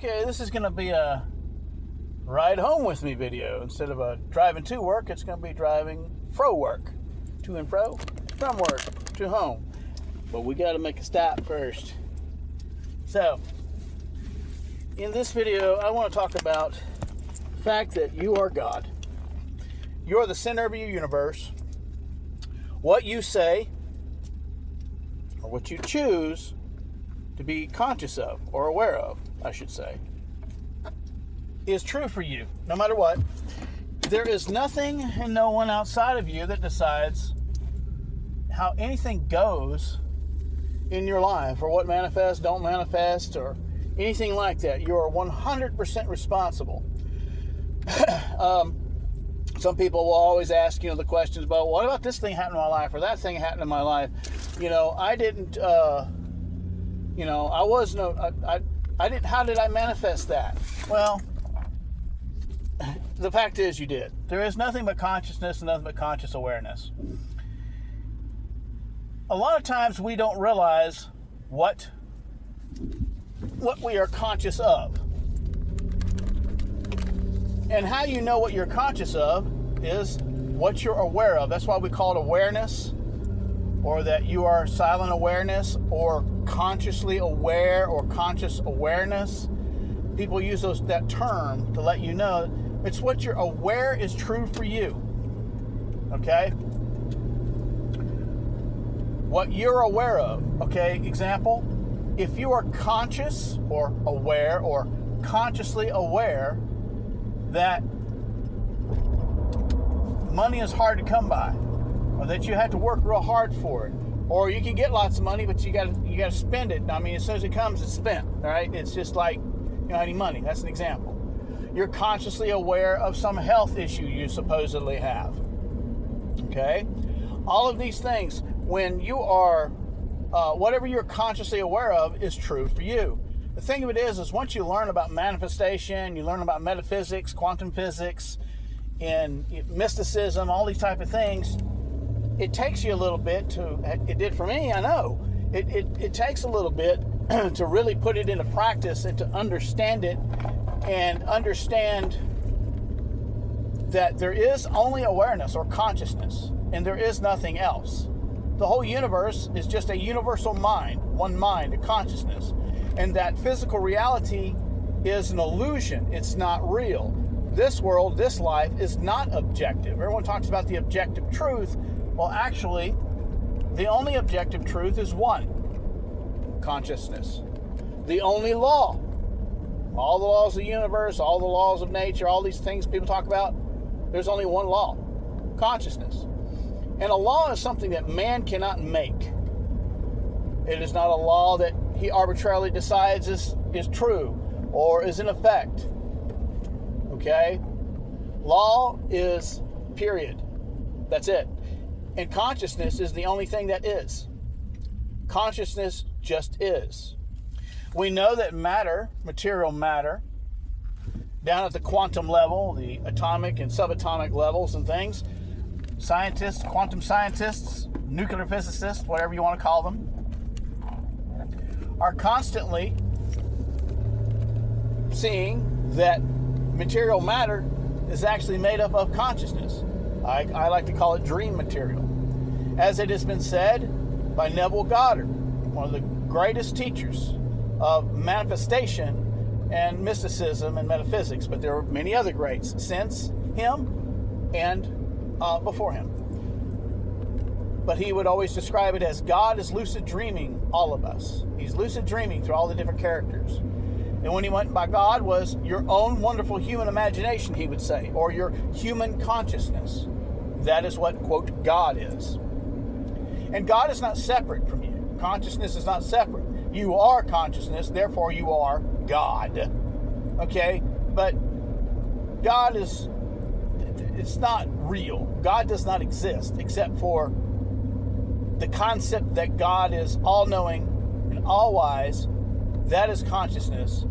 Okay, this is going to be a ride home with me video. Instead of a driving to work, it's going to be driving fro work. To and fro, from work to home. But we got to make a stop first. So, in this video, I want to talk about the fact that you are God. You're the center of your universe. What you say, or what you choose to be conscious of, or aware of, I should say, is true for you, no matter what. There is nothing and no one outside of you that decides how anything goes in your life, or what manifests, don't manifest, or anything like that. You are 100% responsible. Some people will always ask, the questions about, what about this thing happened in my life, or that thing happened in my life? I didn't, I didn't, how did I manifest that? Well, the fact is you did. There is nothing but consciousness and nothing but conscious awareness. A lot of times we don't realize what we are conscious of. And how you know what you're conscious of is what you're aware of. That's why we call it awareness, or that you are silent awareness, or consciously aware, or conscious awareness. People use that term to let you know it's what you're aware is true for you. Okay? What you're aware of. Okay, example, if you are conscious or aware or consciously aware that money is hard to come by, or that you have to work real hard for it, or you can get lots of money, but you got to spend it. I mean, as soon as it comes, it's spent. All right, it's just like any money. That's an example. You're consciously aware of some health issue you supposedly have. Okay, all of these things, when you are whatever you're consciously aware of is true for you. The thing of it is once you learn about manifestation, you learn about metaphysics, quantum physics, and mysticism, all these type of things, it takes you a little bit it did for me, I know. It takes a little bit to really put it into practice and to understand it, and understand that there is only awareness or consciousness, and there is nothing else. The whole universe is just a universal mind, one mind, a consciousness. And that physical reality is an illusion. It's not real. This world, this life is not objective. Everyone talks about the objective truth. Well, actually, the only objective truth is one: consciousness. The only law. All the laws of the universe, all the laws of nature, all these things people talk about, there's only one law: consciousness. And a law is something that man cannot make. It is not a law that he arbitrarily decides is true or is in effect. Okay? Law is period. That's it. And consciousness is the only thing that is. Consciousness just is. We know that matter, material matter, down at the quantum level, the atomic and subatomic levels and things, scientists, quantum scientists, nuclear physicists, whatever you want to call them, are constantly seeing that material matter is actually made up of consciousness. I like to call it dream material. As it has been said by Neville Goddard, one of the greatest teachers of manifestation and mysticism and metaphysics, but there are many other greats since him and before him. But he would always describe it as God is lucid dreaming all of us. He's lucid dreaming through all the different characters. And when he went by God was your own wonderful human imagination, he would say, or your human consciousness. That is what, quote, God is. And God is not separate from you. Consciousness is not separate. You are consciousness, therefore you are God. Okay? But God it's not real. God does not exist except for the concept that God is all-knowing and all-wise. That is consciousness,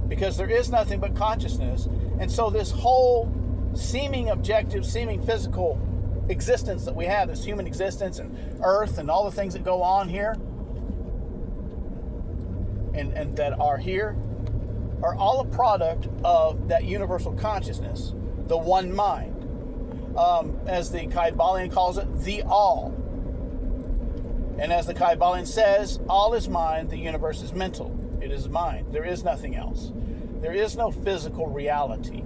because there is nothing but consciousness. And so this whole seeming objective, seeming physical existence that we have, this human existence and earth and all the things that go on here and that are here, are all a product of that universal consciousness, the one mind. As the Kybalion calls it, the all. And as the Kybalion says, all is mind, the universe is mental. It is mind. There is nothing else. There is no physical reality.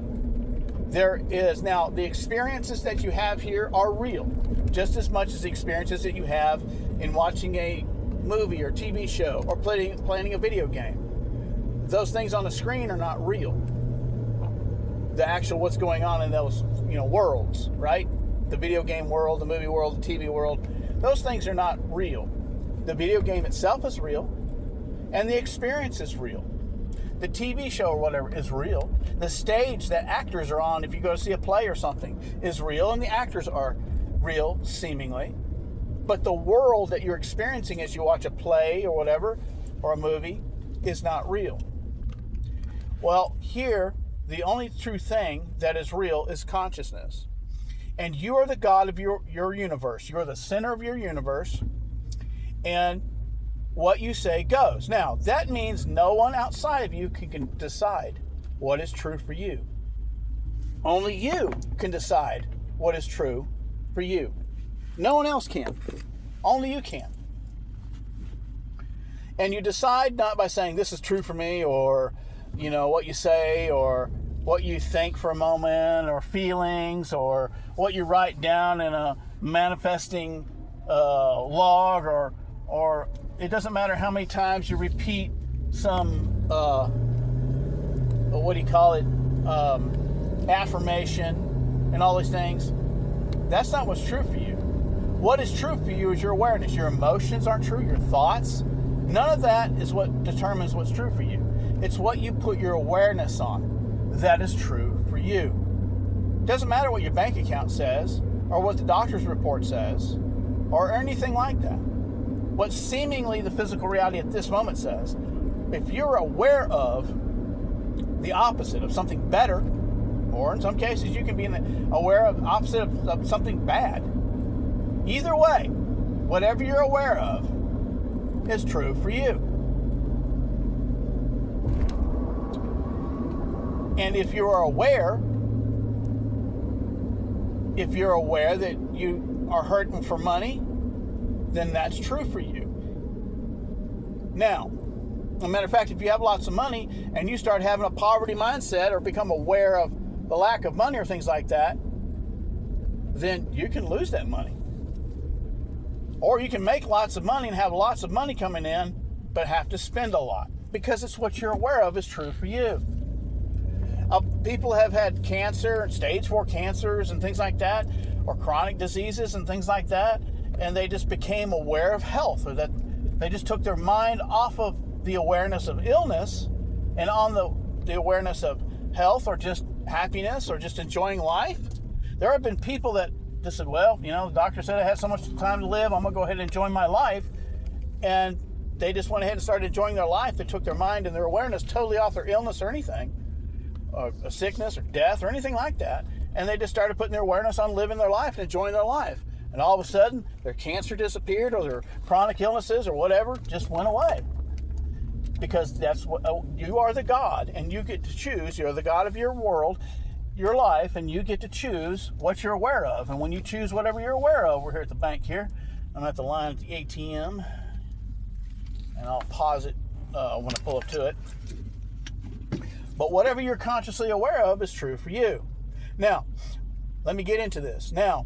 There is, now, the experiences that you have here are real, just as much as the experiences that you have in watching a movie or TV show or playing a video game. Those things on the screen are not real. The actual what's going on in those, worlds, right? The video game world, the movie world, the TV world, those things are not real. The video game itself is real, and the experience is real. The TV show or whatever is real. The stage that actors are on, if you go to see a play or something, is real, and the actors are real, seemingly. But the world that you're experiencing as you watch a play or whatever, or a movie, is not real. Well, here, the only true thing that is real is consciousness. And you are the God of your universe. You are the center of your universe. And what you say goes. Now, that means no one outside of you can decide what is true for you. Only you can decide what is true for you. No one else can. Only you can. And you decide not by saying, this is true for me, or, what you say, or what you think for a moment, or feelings, or what you write down in a manifesting log, or it doesn't matter how many times you repeat some, affirmation and all these things. That's not what's true for you. What is true for you is your awareness. Your emotions aren't true, your thoughts. None of that is what determines what's true for you. It's what you put your awareness on that is true for you. It doesn't matter what your bank account says, or what the doctor's report says, or anything like that. What seemingly the physical reality at this moment says, if you're aware of the opposite of something better, or in some cases you can be aware of the opposite of something bad. Either way, whatever you're aware of is true for you. And if you're aware that you are hurting for money, then that's true for you. Now, as a matter of fact, if you have lots of money and you start having a poverty mindset or become aware of the lack of money or things like that, then you can lose that money. Or you can make lots of money and have lots of money coming in, but have to spend a lot, because it's what you're aware of is true for you. People have had cancer, stage 4 cancers and things like that, or chronic diseases and things like that, and they just became aware of health, or that they just took their mind off of the awareness of illness and on the awareness of health, or just happiness, or just enjoying life. There have been people that just said, well, the doctor said I had so much time to live, I'm going to go ahead and enjoy my life. And they just went ahead and started enjoying their life. They took their mind and their awareness totally off their illness or anything, or a sickness or death or anything like that. And they just started putting their awareness on living their life and enjoying their life. And all of a sudden, their cancer disappeared, or their chronic illnesses or whatever just went away. Because that's what you are, the God, and you get to choose. You're the God of your world, your life, and you get to choose what you're aware of. And when you choose whatever you're aware of, we're here at the bank here. I'm at the line at the ATM, and I'll pause it when I pull up to it. But whatever you're consciously aware of is true for you. Now, let me get into this. Now,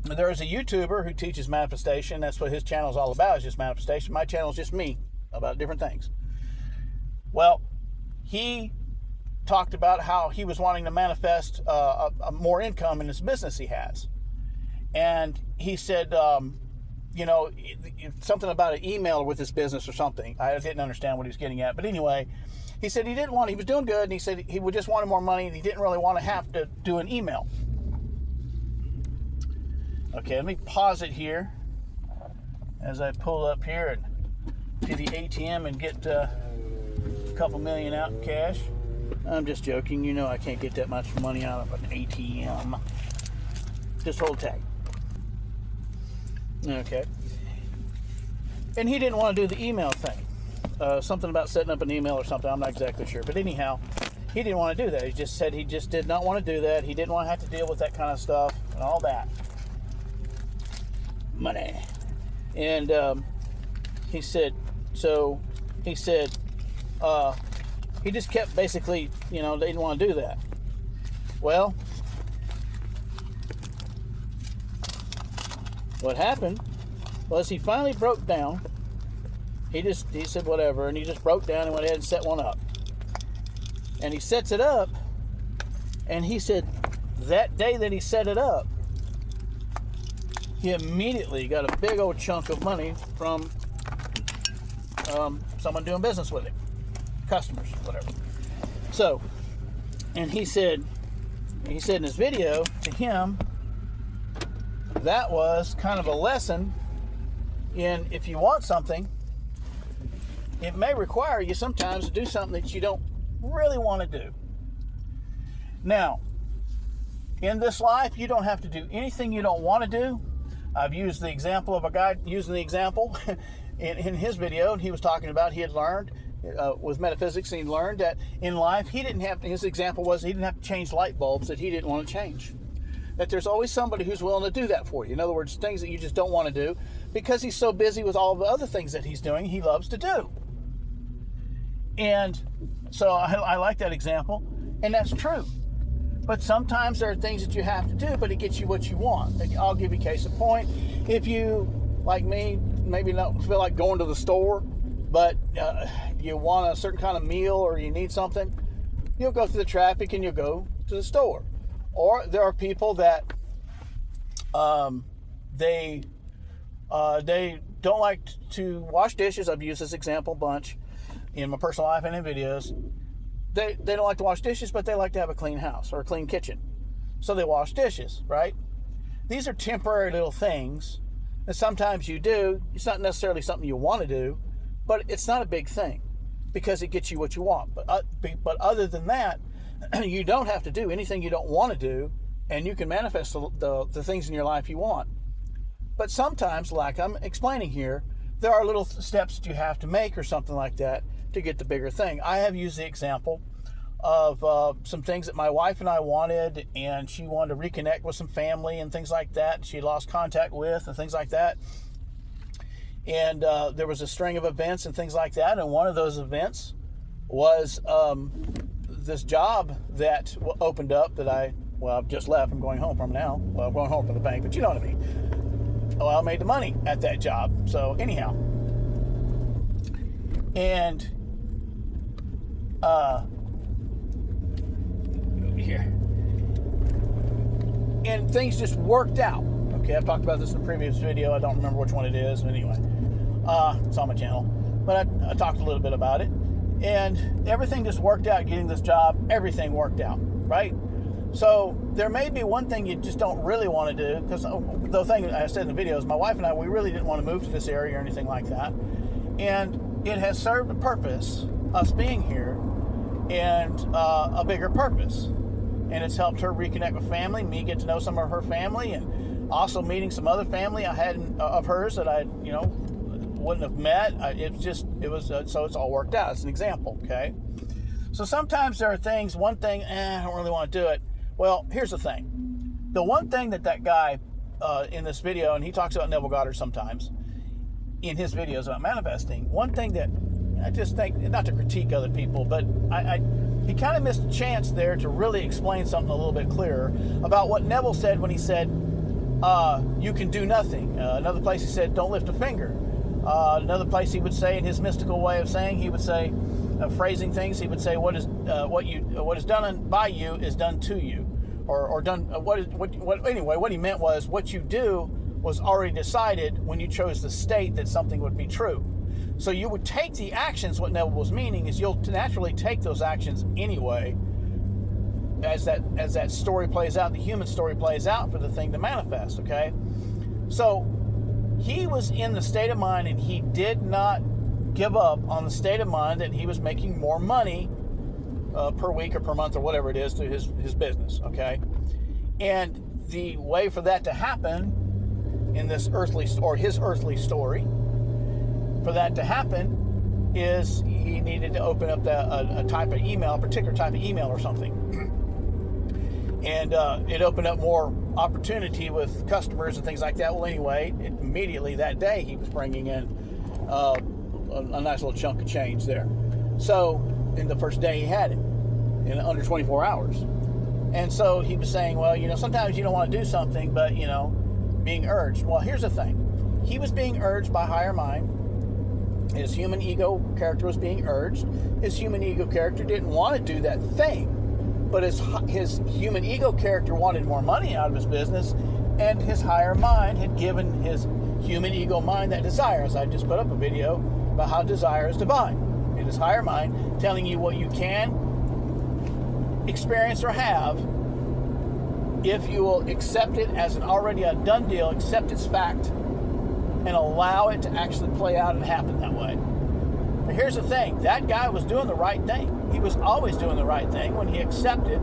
there is a YouTuber who teaches manifestation. That's what his channel is all about, is just manifestation. My channel is just me about different things. Well, he talked about how he was wanting to manifest more income in his business he has. And he said, something about an email with his business or something. I didn't understand what he was getting at. But anyway, he said he was doing good, and he said he just wanted more money, and he didn't really want to have to do an email. Okay, let me pause it here as I pull up here to the ATM and get a couple million out in cash. I'm just joking. I can't get that much money out of an ATM. Just hold tight. Okay. And he didn't want to do the email thing. something about setting up an email or something. I'm not exactly sure. But anyhow, he didn't want to do that. He just said he just did not want to do that. He didn't want to have to deal with that kind of stuff and all that. Money. And he said, he just kept basically, they didn't want to do that. Well, what happened was he finally broke down. He said whatever, and he just broke down and went ahead and set one up. And he sets it up, and he said that day that he set it up, he immediately got a big old chunk of money from someone doing business with him, customers, whatever. So, and he said in his video to him, that was kind of a lesson in, if you want something, it may require you sometimes to do something that you don't really want to do. Now, in this life, you don't have to do anything you don't want to do. I've used the example of a guy using the example in his video, and he was talking about he had learned with metaphysics, and he learned that in life his example was he didn't have to change light bulbs that he didn't want to change. That there's always somebody who's willing to do that for you. In other words, things that you just don't want to do because he's so busy with all the other things that he's doing, he loves to do. And so I like that example, and that's true. But sometimes there are things that you have to do, but it gets you what you want. I'll give you a case in point. If you, like me, maybe don't feel like going to the store, but you want a certain kind of meal or you need something, you'll go through the traffic and you'll go to the store. Or there are people that they don't like to wash dishes. I've used this example a bunch in my personal life and in videos. They don't like to wash dishes, but they like to have a clean house or a clean kitchen. So they wash dishes, right? These are temporary little things that sometimes you do. It's not necessarily something you want to do, but it's not a big thing because it gets you what you want. But other than that, you don't have to do anything you don't want to do, and you can manifest the things in your life you want. But sometimes, like I'm explaining here, there are little steps that you have to make or something like that to get the bigger thing. I have used the example of some things that my wife and I wanted, and she wanted to reconnect with some family and things like that she lost contact with and things like that. And there was a string of events and things like that, and one of those events was this job that opened up that I've just left. I'm going home from now. Well, I'm going home from the bank, but you know what I mean. Well, I made the money at that job. So anyhow, and here, and things just worked out. Okay, I've talked about this in a previous video. I don't remember which one it is, but anyway, it's on my channel. But I talked a little bit about it, and everything just worked out. Getting this job, everything worked out, right? So there may be one thing you just don't really want to do, because the thing I said in the video is my wife and I, we really didn't want to move to this area or anything like that. And it has served a purpose, us being here, and a bigger purpose. And it's helped her reconnect with family, me get to know some of her family, and also meeting some other family I had of hers that I, wouldn't have met. So it's all worked out. It's an example, okay? So sometimes there are things, one thing, I don't really want to do it. Well, here's the thing. The one thing that guy in this video, and he talks about Neville Goddard sometimes in his videos about manifesting, one thing that I just think, not to critique other people, but he kind of missed a chance there to really explain something a little bit clearer about what Neville said when he said, you can do nothing. Another place he said, don't lift a finger. Another place he would say, in his mystical way of saying, he would say, phrasing things, he would say, what is done by you is done to you, or done. Anyway, what he meant was, what you do was already decided when you chose the state that something would be true. So you would take the actions. What Neville was meaning is you'll naturally take those actions anyway, as that story plays out, the human story plays out for the thing to manifest. Okay, so he was in the state of mind, and he did not give up on the state of mind that he was making more money per week or per month or whatever it is through his business. Okay, and the way for that to happen in this his earthly story, for that to happen is he needed to open up a type of email, a particular type of email or something. And it opened up more opportunity with customers and things like that. Well, anyway, immediately that day he was bringing in a nice little chunk of change there. So in the first day he had it in under 24 hours. And so he was saying, well, sometimes you don't want to do something, but, being urged. Well, here's the thing. He was being urged by higher mind. His human ego character was being urged. His human ego character didn't want to do that thing. But his human ego character wanted more money out of his business, and his higher mind had given his human ego mind that desire. As I just put up a video about how desire is divine. It is higher mind telling you what you can experience or have if you will accept it as an already a done deal, accept its fact, and allow it to actually play out and happen that way. But here's the thing. That guy was doing the right thing. He was always doing the right thing when he accepted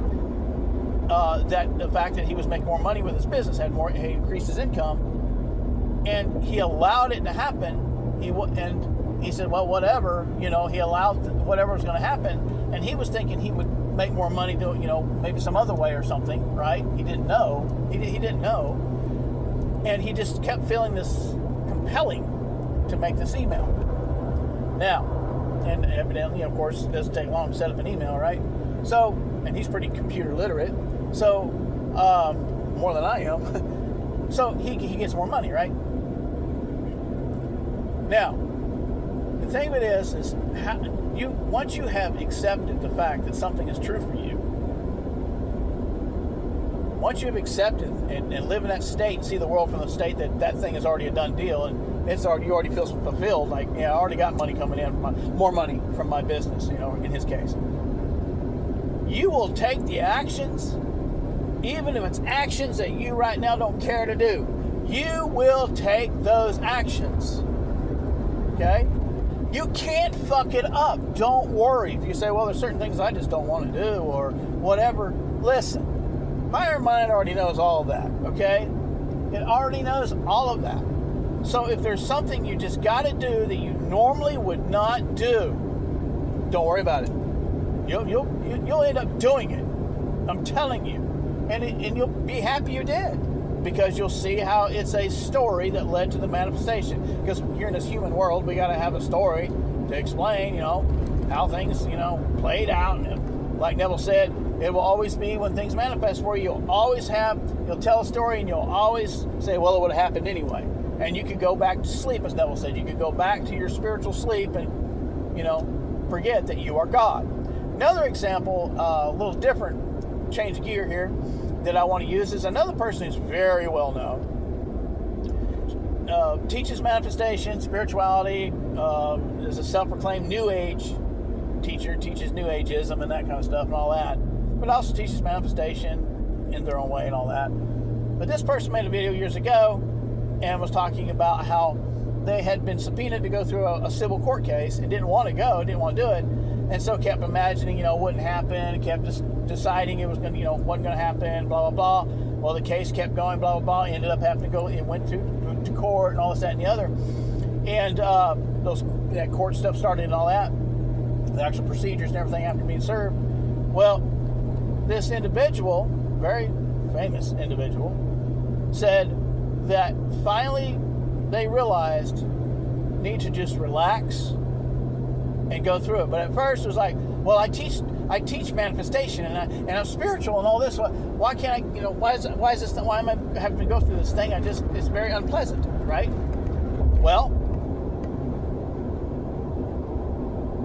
that the fact that he was making more money with his business, he increased his income, and he allowed it to happen. And he said, well, whatever, he allowed whatever was going to happen, and he was thinking he would make more money doing, maybe some other way or something, right? He didn't know. He didn't know, and he just kept feeling this compelling to make this email. Now, and evidently, of course, it doesn't take long to set up an email, right? So, and he's pretty computer literate, so more than I am. So he gets more money, right? Now, the thing of it is once you have accepted the fact that something is true for you, once you have accepted and live in that state and see the world from the state that thing is already a done deal, and you already feel fulfilled, like, I already got money coming in, more money from my business, in his case. You will take the actions, even if it's actions that you right now don't care to do. You will take those actions. Okay? You can't fuck it up. Don't worry. If you say, well, there's certain things I just don't want to do or whatever, listen. Higher mind already knows all of that, okay? It already knows all of that. So if there's something you just got to do that you normally would not do, don't worry about it. You'll end up doing it. I'm telling you. And you'll be happy you did, because you'll see how it's a story that led to the manifestation. Because here in this human world, we got to have a story to explain, how things, played out. And like Neville said, it will always be when things manifest for you. You'll tell a story and you'll always say, well, it would have happened anyway. And you could go back to sleep, as Neville said. You could go back to your spiritual sleep and, forget that you are God. Another example, a little different, change gear here, that I want to use is another person who's very well known. Teaches manifestation, spirituality, is a self-proclaimed New Age teacher, teaches New Ageism and that kind of stuff and all that, but also teaches manifestation in their own way and all that. But this person made a video years ago and was talking about how they had been subpoenaed to go through a civil court case and didn't want to go, didn't want to do it, and so kept imagining, it wouldn't happen, kept just deciding it was going to, wasn't going to happen, blah, blah, blah. Well, the case kept going, blah, blah, blah, ended up having to go, it went to court and all this, that, and the other. And that court stuff started and all that, the actual procedures and everything after being served. Well, this individual, very famous individual, said that finally they realized need to just relax and go through it. But at first it was like, well, I teach manifestation and I'm spiritual and all this. Why can't I, why am I having to go through this thing? It's very unpleasant, right? Well,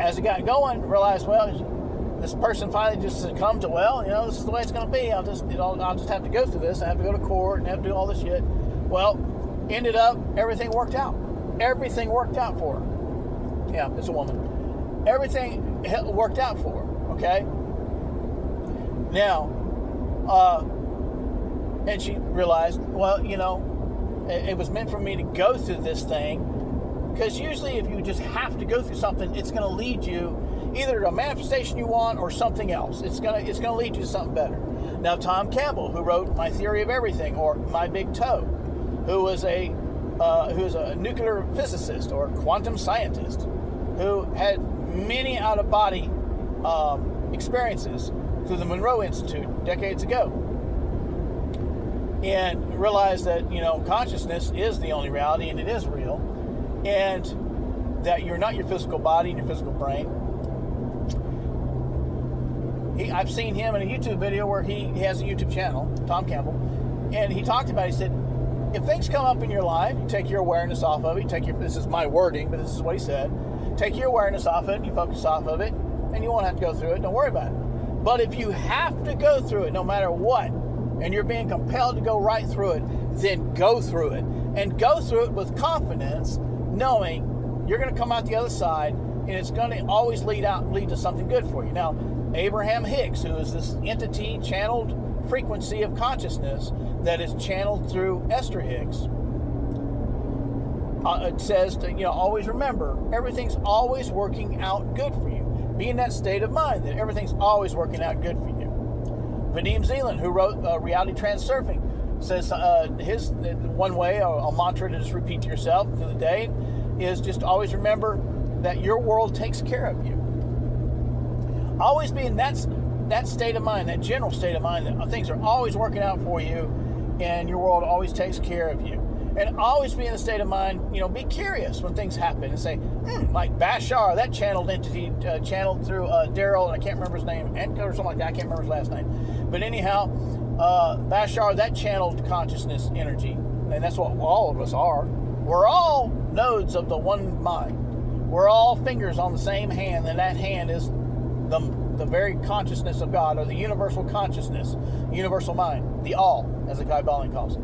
as it got going, realized, well, this person finally just succumbed to, well, this is the way it's going to be. I'll just have to go through this. I have to go to court and have to do all this shit. Well, ended up, everything worked out. Everything worked out for her. Yeah, it's a woman. Everything worked out for her, okay? Now, and she realized, well, it was meant for me to go through this thing, because usually if you just have to go through something, it's going to lead you either to a manifestation you want or something else. It's going to lead you to something better. Now, Tom Campbell, who wrote My Theory of Everything, or My Big Toe, who is a nuclear physicist or quantum scientist, who had many out-of-body experiences through the Monroe Institute decades ago, and realized that, consciousness is the only reality, and it is real, and that you're not your physical body and your physical brain. I've seen him in a YouTube video where he has a YouTube channel, Tom Campbell, and he talked about it. He said, if things come up in your life, you take your awareness off of it, this is my wording, but this is what he said, take your awareness off it, you focus off of it, and you won't have to go through it, don't worry about it. But if you have to go through it, no matter what, and you're being compelled to go right through it, then go through it. And go through it with confidence, knowing you're going to come out the other side, and it's going to always lead to something good for you. Now, Abraham Hicks, who is this entity, channeled frequency of consciousness that is channeled through Esther Hicks, it says to, always remember, everything's always working out good for you. Be in that state of mind that everything's always working out good for you. Vadim Zeland, who wrote Reality Transurfing, says his one way, a mantra to just repeat to yourself through the day, is just always remember that your world takes care of you. Always be in that state of mind, that general state of mind, that things are always working out for you and your world always takes care of you. And always be in the state of mind, be curious when things happen and say, like Bashar, that channeled entity, channeled through Daryl, and I can't remember his name, or something like that, I can't remember his last name. But anyhow, Bashar, that channeled consciousness energy, and that's what all of us are. We're all nodes of the one mind. We're all fingers on the same hand, and that hand is the very consciousness of God, or the universal consciousness, universal mind, the all, as the Guy Balling calls it.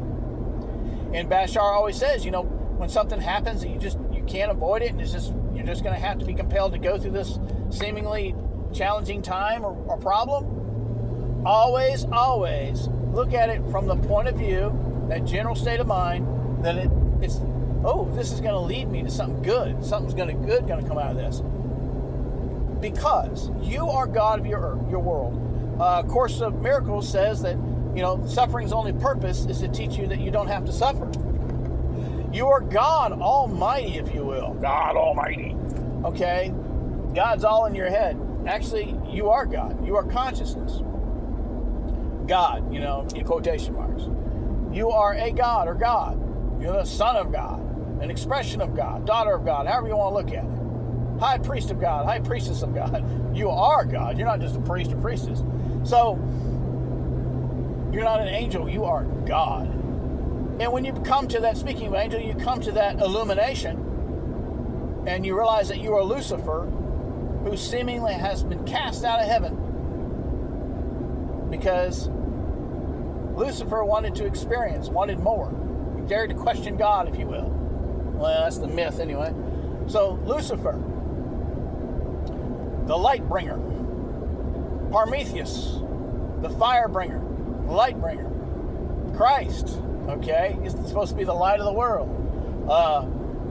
And Bashar always says, when something happens that you can't avoid it, and you're just going to have to be compelled to go through this seemingly challenging time or problem, always look at it from the point of view, that general state of mind, that it's this is going to lead me to something good. Something's good going to come out of this. Because you are God of your world. Course of Miracles says that, suffering's only purpose is to teach you that you don't have to suffer. You are God Almighty, if you will. God Almighty. Okay? God's all in your head. Actually, you are God. You are consciousness. God, in quotation marks. You are a God or God. You're the Son of God, an expression of God, daughter of God, however you want to look at it. High priest of God, high priestess of God. You are God. You're not just a priest or priestess. So, you're not an angel. You are God. And when you come to that, speaking of angel, you come to that illumination, and you realize that you are Lucifer, who seemingly has been cast out of heaven because Lucifer wanted to experience, wanted more. He dared to question God, if you will. Well, that's the myth anyway. So, Lucifer, the light bringer. Prometheus, the fire bringer, the light bringer. Christ, okay, is supposed to be the light of the world.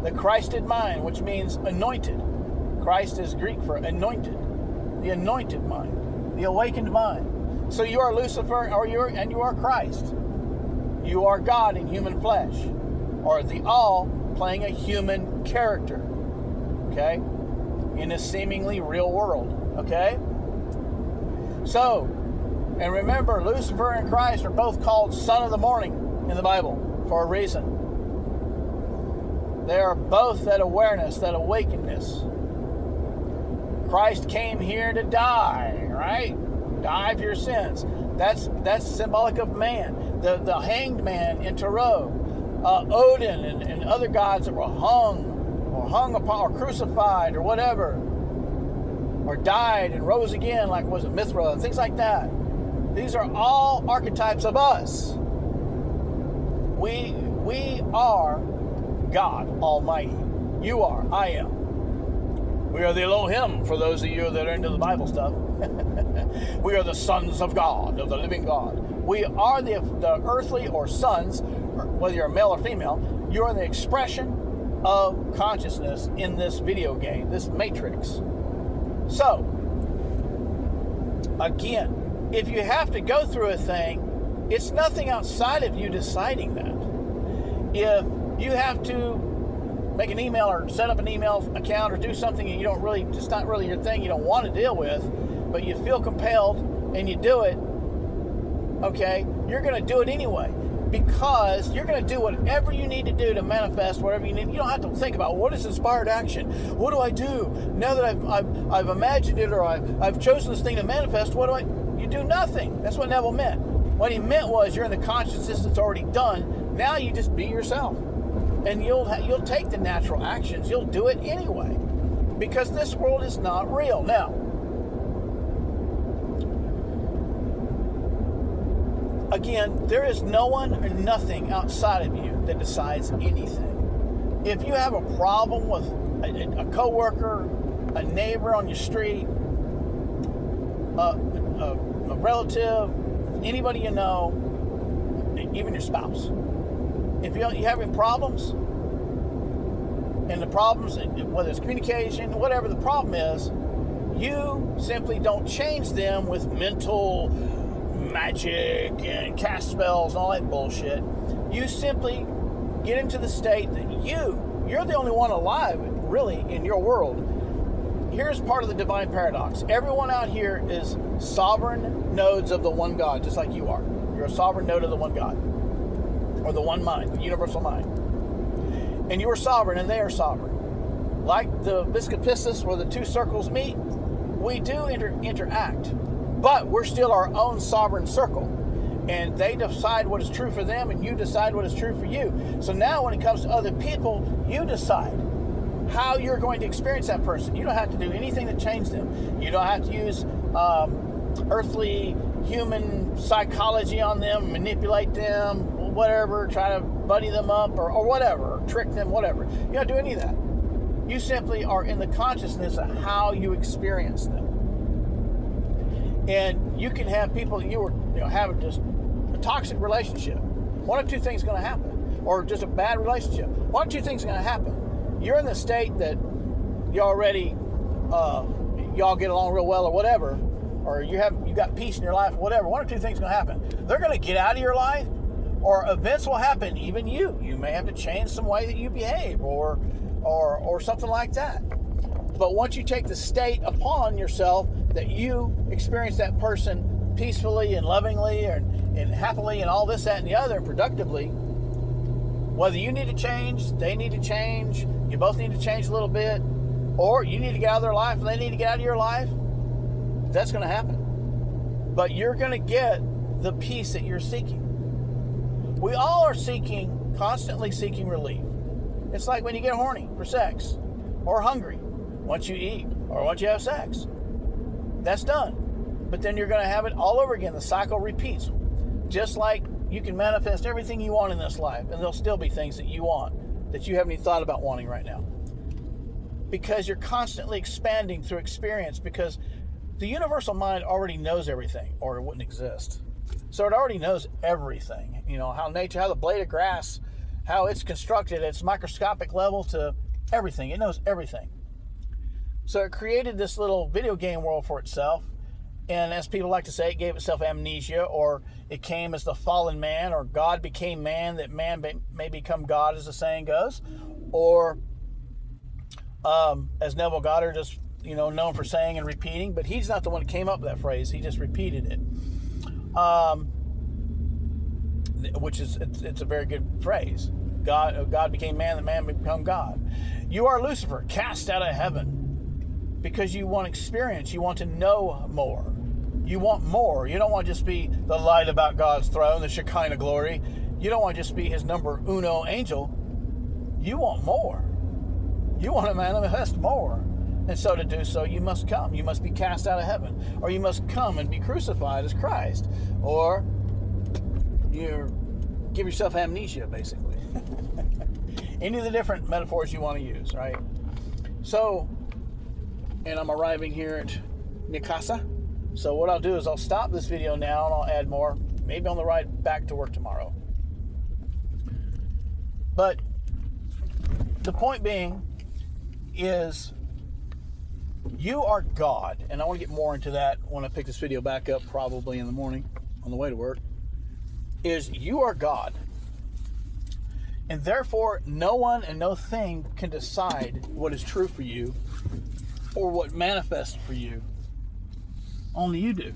The Christed mind, which means anointed. Christ is Greek for anointed. The anointed mind, the awakened mind. So you are Lucifer, and you are Christ. You are God in human flesh, or the all playing a human character, okay, in a seemingly real world, okay? So, and remember, Lucifer and Christ are both called Son of the Morning in the Bible for a reason. They are both that awareness, that awakenedness. Christ came here to die, right? Die for your sins. That's symbolic of man. The hanged man in Tarot, Odin and other gods that were hung upon, or crucified, or whatever, or died and rose again, like was it Mithra, and things like that. These are all archetypes of us. We are God Almighty. You are. I am. We are the Elohim, for those of you that are into the Bible stuff. We are the sons of God, of the living God. We are the earthly, or sons, whether you're male or female, you are the expression of consciousness in this video game, this matrix. So, again, if you have to go through a thing, it's nothing outside of you deciding that. If you have to make an email or set up an email account or do something and you don't really, it's not really your thing, you don't want to deal with, but you feel compelled and you do it, okay, you're going to do it anyway, because you're going to do whatever you need to do to manifest whatever you need. You don't have to think about what is inspired action. What do I do now that I've imagined it, or I've chosen this thing to manifest? You do nothing. That's what Neville meant. What he meant was you're in the consciousness that's already done. Now you just be yourself, and you'll take the natural actions. You'll do it anyway, because this world is not real. Now, again, there is no one or nothing outside of you that decides anything. If you have a problem with a coworker, a neighbor on your street, a relative, anybody you know, even your spouse, if you're having problems, and the problems, whether it's communication, whatever the problem is, you simply don't change them with mental magic and cast spells and all that bullshit. You simply get into the state that you're the only one alive, really, in your world. Here's part of the divine paradox. Everyone out here is sovereign nodes of the one God, just like you are. You're a sovereign node of the one God, or the one mind, the universal mind. And you are sovereign, and they are sovereign. Like the Biscuit Pistis, where the two circles meet, we do interact. But we're still our own sovereign circle. And they decide what is true for them, and you decide what is true for you. So now when it comes to other people, you decide how you're going to experience that person. You don't have to do anything to change them. You don't have to use earthly human psychology on them, manipulate them, whatever, try to buddy them up or whatever, or trick them, whatever. You don't do any of that. You simply are in the consciousness of how you experience them. And you can have people having just a toxic relationship. One of two things is going to happen, or just a bad relationship. One of two things is going to happen. You're in the state that you already y'all get along real well, or whatever, or you got peace in your life, or whatever. One of two things is going to happen. They're going to get out of your life, or events will happen. Even you may have to change some way that you behave, or something like that. But once you take the state upon yourself that you experience that person peacefully and lovingly and happily and all this, that, and the other, and productively, whether you need to change, they need to change, you both need to change a little bit, or you need to get out of their life and they need to get out of your life, that's going to happen. But you're going to get the peace that you're seeking. We all are constantly seeking relief. It's like when you get horny for sex, or hungry once you eat, or once you have sex. That's done. But then you're going to have it all over again. The cycle repeats. Just like you can manifest everything you want in this life, and there'll still be things that you want that you haven't even thought about wanting right now. Because you're constantly expanding through experience, because the universal mind already knows everything, or it wouldn't exist. So it already knows everything. You know, how the blade of grass, how it's constructed at its microscopic level to everything. It knows everything. So it created this little video game world for itself. And as people like to say, it gave itself amnesia, or it came as the fallen man, or God became man, that man may become God, as the saying goes. Or, as Neville Goddard is, known for saying and repeating, but he's not the one that came up with that phrase. He just repeated it. Which is, it's a very good phrase. God became man, that man become God. You are Lucifer, cast out of heaven. Because you want experience, you want to know more. You want more. You don't want to just be the light about God's throne, the Shekinah glory. You don't want to just be his number uno angel. You want more. You want to manifest more. And so to do so, you must come. You must be cast out of heaven. Or you must come and be crucified as Christ. Or you give yourself amnesia, basically. Any of the different metaphors you want to use, right? So, and I'm arriving here at Mikasa. So what I'll do is I'll stop this video now and I'll add more, maybe on the ride back to work tomorrow. But the point being is you are God, and I want to get more into that when I pick this video back up, probably in the morning on the way to work, is you are God. And therefore, no one and no thing can decide what is true for you or what manifests for you. Only you do.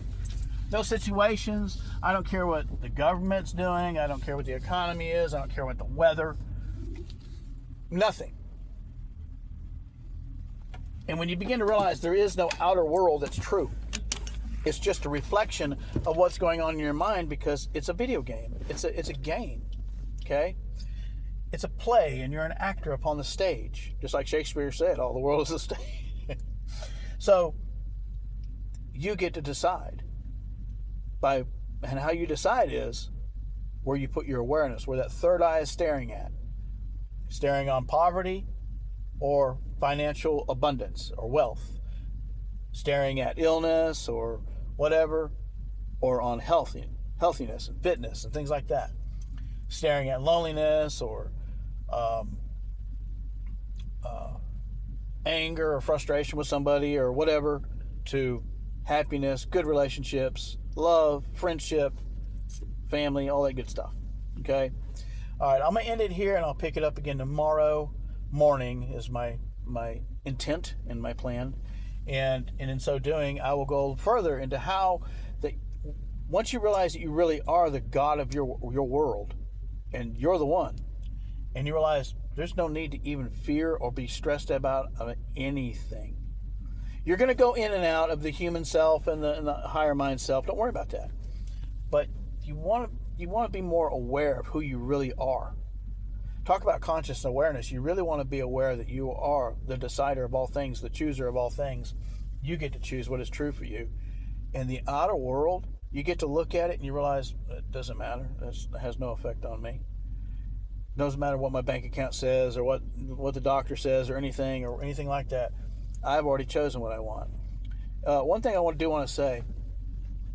No situations. I don't care what the government's doing. I don't care what the economy is. I don't care what the weather. Nothing. And when you begin to realize there is no outer world that's true, it's just a reflection of what's going on in your mind, because it's a video game. It's a game. Okay? It's a play, and you're an actor upon the stage. Just like Shakespeare said, all the world is a stage. So, you get to decide. And how you decide is where you put your awareness, where that third eye is staring at. Staring on poverty or financial abundance or wealth. Staring at illness or whatever, or on healthiness and fitness and things like that. Staring at loneliness or anger or frustration with somebody or whatever, to happiness, good relationships, love, friendship, family, all that good stuff. Okay? All right, I'm going to end it here, and I'll pick it up again tomorrow morning is my intent and my plan. And in so doing, I will go further into how that once you realize that you really are the God of your world, and you're the one, and you realize there's no need to even fear or be stressed about anything. You're going to go in and out of the human self and the higher mind self. Don't worry about that. But you want to be more aware of who you really are. Talk about conscious awareness. You really want to be aware that you are the decider of all things, the chooser of all things. You get to choose what is true for you. And the outer world, you get to look at it and you realize it doesn't matter. It has no effect on me. It doesn't matter what my bank account says or what the doctor says or anything like that. I've already chosen what I want. One thing I want to say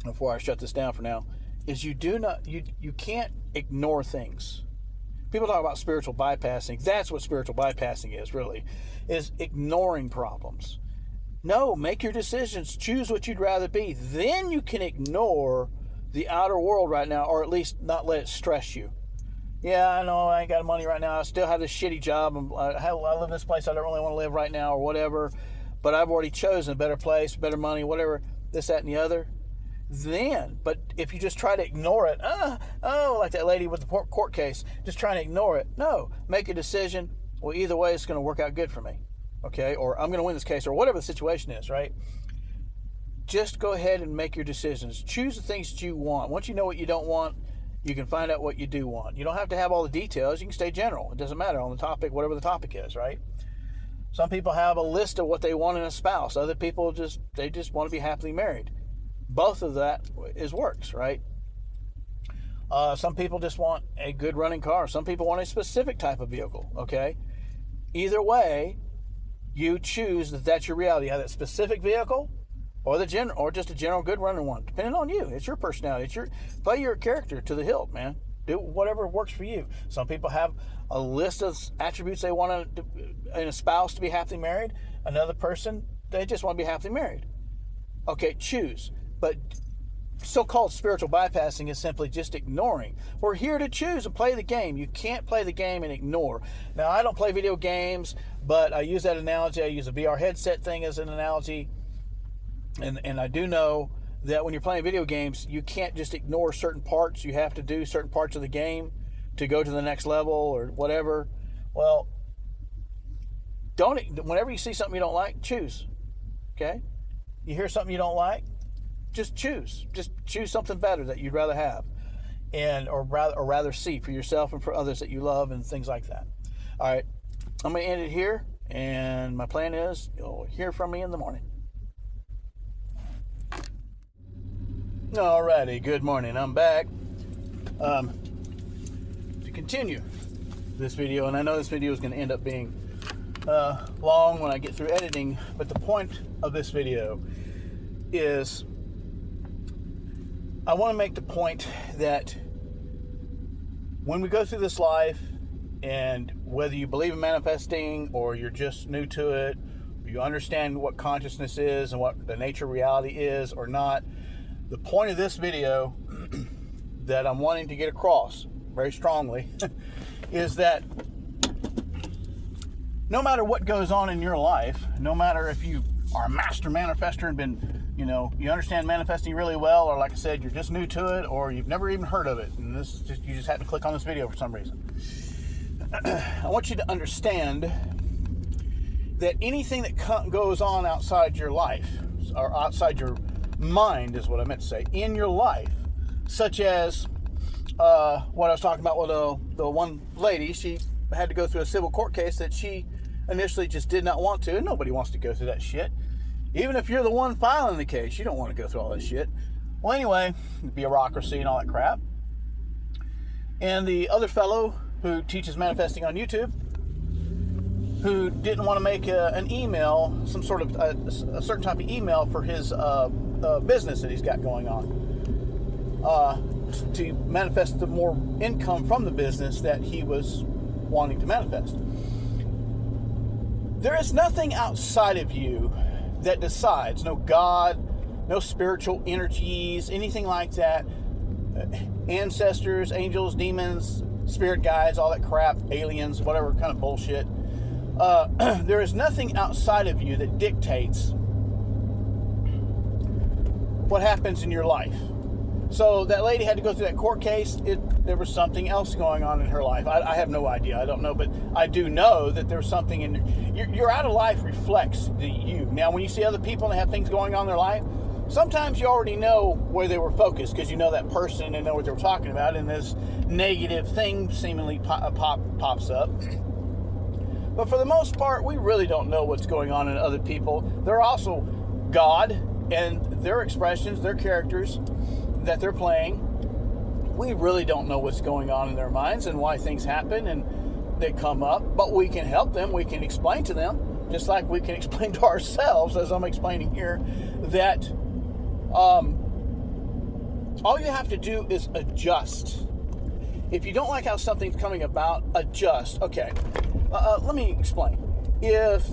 before I shut this down for now is you can't ignore things. People talk about spiritual bypassing. That's what spiritual bypassing is, really, is ignoring problems. No, make your decisions. Choose what you'd rather be. Then you can ignore the outer world right now, or at least not let it stress you. Yeah, I know I ain't got money right now. I still have this shitty job. I live in this place I don't really want to live right now or whatever. But I've already chosen a better place, better money, whatever, this, that, and the other. But if you just try to ignore it, like that lady with the court case, just trying to ignore it. No, make a decision. Well, either way, it's going to work out good for me. Okay? Or I'm going to win this case, or whatever the situation is, right? Just go ahead and make your decisions. Choose the things that you want. Once you know what you don't want, you can find out what you do want. You don't have to have all the details. You can stay general. It doesn't matter on the topic, whatever the topic is, right? Some people have a list of what they want in a spouse. Other people just want to be happily married. Both of that works, right? Some people just want a good running car. Some people want a specific type of vehicle, okay? Either way, you choose that's your reality. You have that specific vehicle or just a general good running one, depending on you. It's your personality. Play your character to the hilt, man. Do whatever works for you. Some people have a list of attributes they want in a spouse to be happily married. Another person, they just want to be happily married. Okay, choose. But so-called spiritual bypassing is simply just ignoring. We're here to choose and play the game. You can't play the game and ignore. Now, I don't play video games, but I use that analogy. I use a VR headset thing as an analogy. And I do know that when you're playing video games, you can't just ignore certain parts. You have to do certain parts of the game to go to the next level or whatever. Well, whenever you see something you don't like, choose. Okay? You hear something you don't like, just choose. Just choose something better that you'd rather have, or rather see for yourself and for others that you love and things like that. All right, I'm going to end it here, and my plan is you'll hear from me in the morning. Alrighty, good morning. I'm back to continue this video, and I know this video is going to end up being long when I get through editing, but the point of this video is I want to make the point that when we go through this life, and whether you believe in manifesting or you're just new to it, or you understand what consciousness is and what the nature of reality is or not, the point of this video that I'm wanting to get across very strongly is that no matter what goes on in your life, no matter if you are a master manifester and been, you understand manifesting really well, or like I said, you're just new to it, or you've never even heard of it, and you just had to click on this video for some reason. I want you to understand that anything that goes on outside your life, or outside your mind is what I meant to say, in your life, such as what I was talking about with the one lady. She had to go through a civil court case that she initially just did not want to, and nobody wants to go through that shit. Even if you're the one filing the case, you don't want to go through all that shit. Well, anyway, bureaucracy and all that crap. And the other fellow who teaches manifesting on YouTube, who didn't want to make an email, some sort of a certain type of email for his business that he's got going on, to manifest the more income from the business that he was wanting to manifest. There is nothing outside of you that decides, no God, no spiritual energies, anything like that, ancestors, angels, demons, spirit guides, all that crap, aliens, whatever kind of bullshit. There is nothing outside of you that dictates what happens in your life. So that lady had to go through that court case. There was something else going on in her life. I have no idea. I don't know, but I do know that there's something in your out of life reflects you. Now, when you see other people and they have things going on in their life, sometimes you already know where they were focused because you know that person and know what they were talking about, and this negative thing seemingly pops up. But for the most part, we really don't know what's going on in other people. They're also God and their expressions, their characters that they're playing. We really don't know what's going on in their minds and why things happen and they come up, but we can help them. We can explain to them, just like we can explain to ourselves, as I'm explaining here, that all you have to do is adjust. If you don't like how something's coming about, adjust. Okay, let me explain. If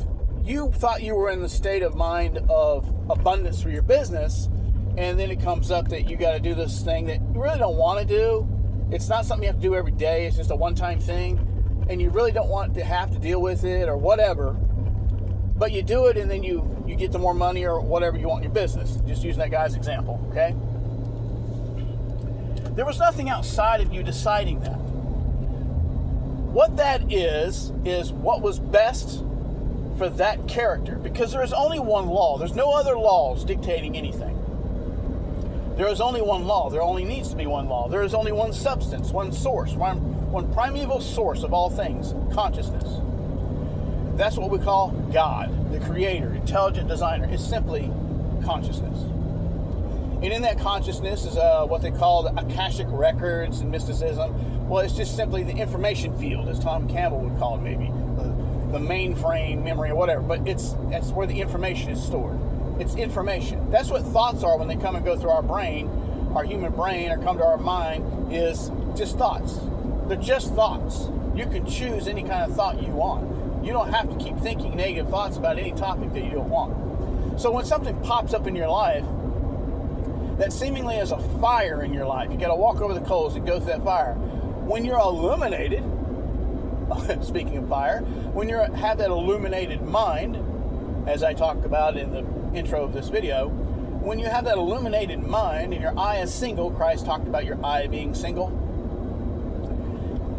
you thought you were in the state of mind of abundance for your business, and then it comes up that you got to do this thing that you really don't want to do. It's not something you have to do every day. It's just a one-time thing, and you really don't want to have to deal with it or whatever. But you do it, and then you get the more money or whatever you want in your business. Just using that guy's example, okay? There was nothing outside of you deciding that. What that is what was best for that character, because there is only one law. There's no other laws dictating anything. There is only one law. There only needs to be one law. There is only one substance, one source, one primeval source of all things, consciousness. That's what we call God, the creator, intelligent designer. It's simply consciousness. And in that consciousness is what they call the Akashic records and mysticism. Well, it's just simply the information field, as Tom Campbell would call it, maybe. The mainframe memory or whatever. But that's where the information is stored. It's information. That's what thoughts are when they come and go through our brain, our human brain, or come to our mind, is just thoughts. They're just thoughts. You can choose any kind of thought you want. You don't have to keep thinking negative thoughts about any topic that you don't want. So when something pops up in your life that seemingly is a fire in your life, you got to walk over the coals and go through that fire. When you're illuminated, speaking of fire, when you have that illuminated mind, as I talked about in the intro of this video, when you have that illuminated mind and your eye is single, Christ talked about your eye being single,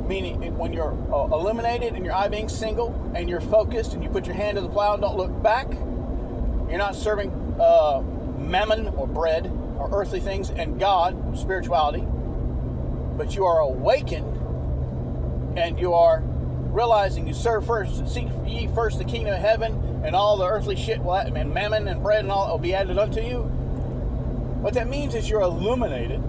meaning when you're illuminated and your eye being single and you're focused and you put your hand to the plow and don't look back, you're not serving mammon or bread or earthly things and God, spirituality, but you are awakened and you are realizing you serve first, seek ye first the kingdom of heaven, and all the earthly shit and mammon and bread and all will be added unto you. What that means is you're illuminated.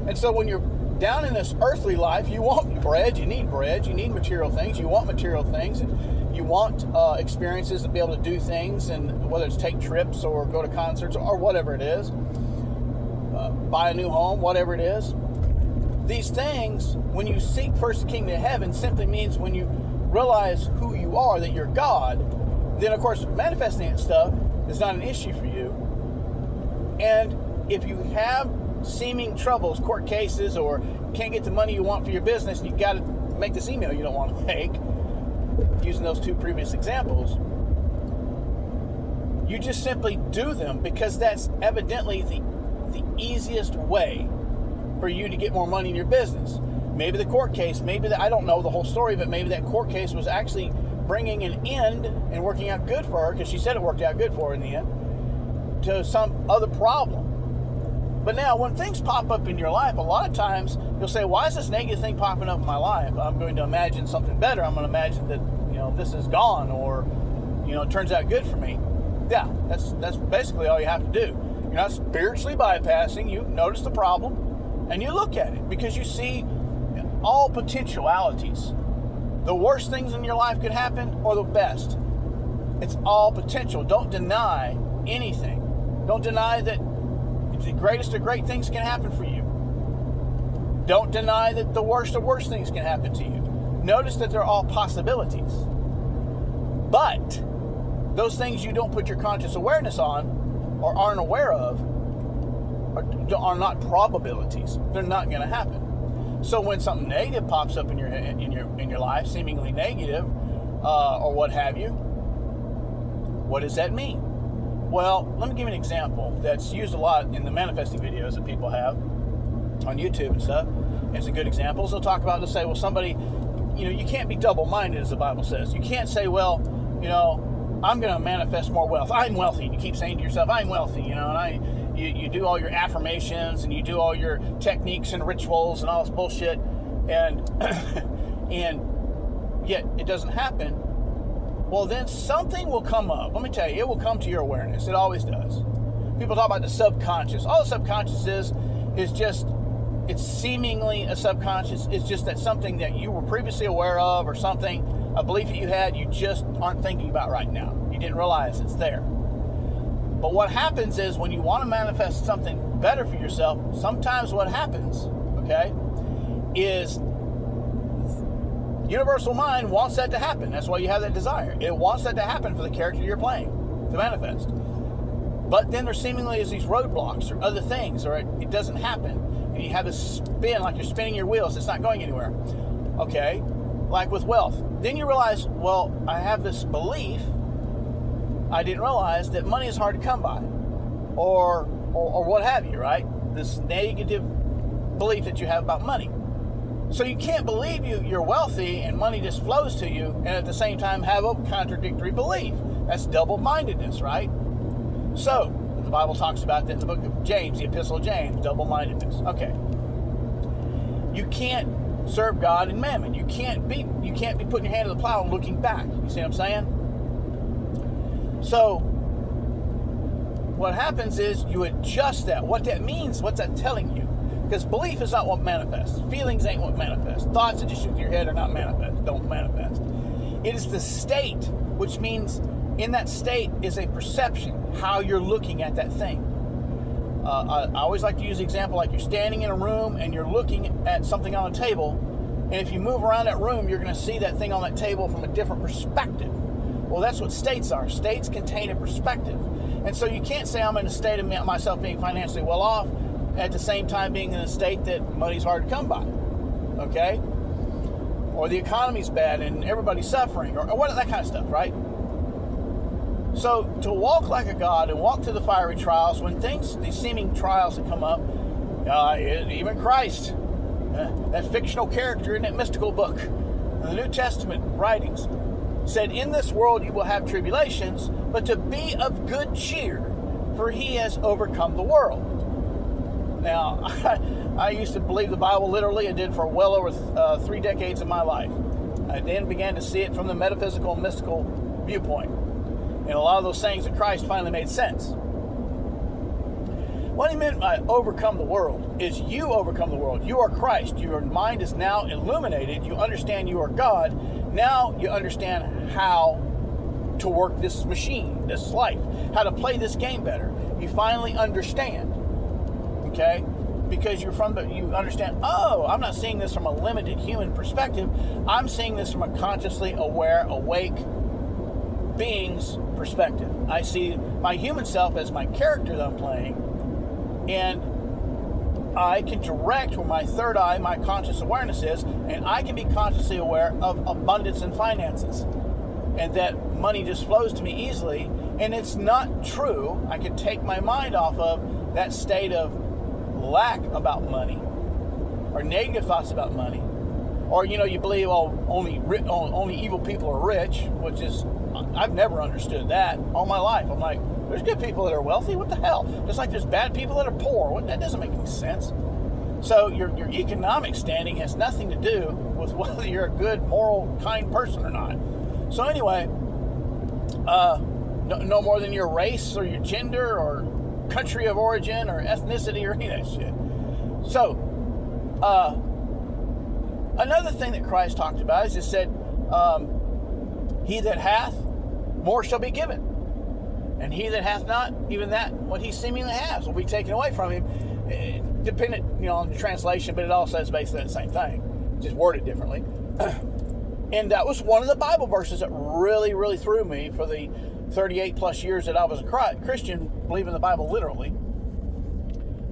And so when you're down in this earthly life, you want bread, you need material things, you want material things, and you want experiences to be able to do things, and whether it's take trips or go to concerts or whatever it is, buy a new home, whatever it is. These things, when you seek first the kingdom of heaven, simply means when you realize who you are, that you're God, then of course manifesting that stuff is not an issue for you. And if you have seeming troubles, court cases, or can't get the money you want for your business, and you got to make this email you don't want to make, using those two previous examples, you just simply do them because that's evidently the easiest way for you to get more money in your business. Maybe the court case, I don't know the whole story, but maybe that court case was actually bringing an end and working out good for her, because she said it worked out good for her in the end, to some other problem. But now, when things pop up in your life, a lot of times you'll say, why is this negative thing popping up in my life? I'm going to imagine something better. I'm going to imagine that, this is gone, or, it turns out good for me. Yeah, that's basically all you have to do. You're not spiritually bypassing. You notice the problem and you look at it, because you see all potentialities. The worst things in your life could happen, or the best. It's all potential. Don't deny anything. Don't deny that the greatest of great things can happen for you. Don't deny that the worst of worst things can happen to you. Notice that they're all possibilities. But those things you don't put your conscious awareness on, or aren't aware of, are not probabilities. They're not going to happen. So when something negative pops up in your life, seemingly negative, or what have you, what does that mean? Well, let me give you an example that's used a lot in the manifesting videos that people have on YouTube and stuff. It's a good example. So they'll talk about, they'll say, well, somebody, you can't be double-minded, as the Bible says. You can't say, well, I'm going to manifest more wealth. I'm wealthy. And you keep saying to yourself, I'm wealthy, and you do all your affirmations, and you do all your techniques and rituals and all this bullshit, and and yet it doesn't happen. Well, then something will come up. Let me tell you, it will come to your awareness. It always does. People talk about the subconscious. All the subconscious is just, it's seemingly a subconscious. It's just that something that you were previously aware of, or something, a belief that you had, you just aren't thinking about right now. You didn't realize it's there. But what happens is, when you want to manifest something better for yourself, sometimes what happens, okay, is universal mind wants that to happen. That's why you have that desire. It wants that to happen for the character you're playing to manifest. But then there seemingly is these roadblocks or other things, or it doesn't happen. And you have this spin, like you're spinning your wheels. It's not going anywhere. Okay? Like with wealth. Then you realize, well, I have this belief. I didn't realize that money is hard to come by. Or what have you, right? This negative belief that you have about money. So you can't believe you're wealthy and money just flows to you, and at the same time have a contradictory belief. That's double-mindedness, right? So the Bible talks about that in the book of James, the Epistle of James, double-mindedness. Okay. You can't serve God and mammon. You can't be putting your hand to the plow and looking back. You see what I'm saying? So what happens is you adjust that. What that means, what's that telling you? Because belief is not what manifests. Feelings ain't what manifests. Thoughts that just shoot through your head are not don't manifest. It is the state, which means in that state is a perception, how you're looking at that thing. I always like to use the example like you're standing in a room and you're looking at something on a table, and if you move around that room, you're going to see that thing on that table from a different perspective. Well, that's what states are. States contain a perspective. And so you can't say I'm in a state of myself being financially well off, at the same time being in a state that money's hard to come by, okay? Or the economy's bad and everybody's suffering, or what, that kind of stuff, right? So to walk like a god and walk through the fiery trials, when these seeming trials that come up, even Christ, that fictional character in that mystical book, in the New Testament writings, said, in this world you will have tribulations, but to be of good cheer, for he has overcome the world. Now, I used to believe the Bible literally. I did for well over 3 decades of my life. I then began to see it from the metaphysical and mystical viewpoint. And a lot of those sayings of Christ finally made sense. What he meant by overcome the world is you overcome the world. You are Christ. Your mind is now illuminated. You understand you are God. Now you understand how to work this machine, this life, how to play this game better. You finally understand. Okay? Because you understand, I'm not seeing this from a limited human perspective. I'm seeing this from a consciously aware, awake being's perspective. I see my human self as my character that I'm playing, and I can direct where my third eye, my conscious awareness is, and I can be consciously aware of abundance and finances, and that money just flows to me easily. And it's not true. I can take my mind off of that state of lack about money, or negative thoughts about money, or you believe only evil people are rich, which is, I've never understood that all my life. I'm like, there's good people that are wealthy. What the hell? Just like there's bad people that are poor. That doesn't make any sense. So your economic standing has nothing to do with whether you're a good, moral, kind person or not. So anyway, no more than your race or your gender or country of origin or ethnicity or any of that shit. So, another thing that Christ talked about is he said, he that hath, more shall be given. And he that hath not, even that, what he seemingly has, will be taken away from him. Dependent, on the translation, but it all says basically the same thing, just worded differently. And that was one of the Bible verses that really, really threw me for the 38 plus years that I was a Christian, believing the Bible literally.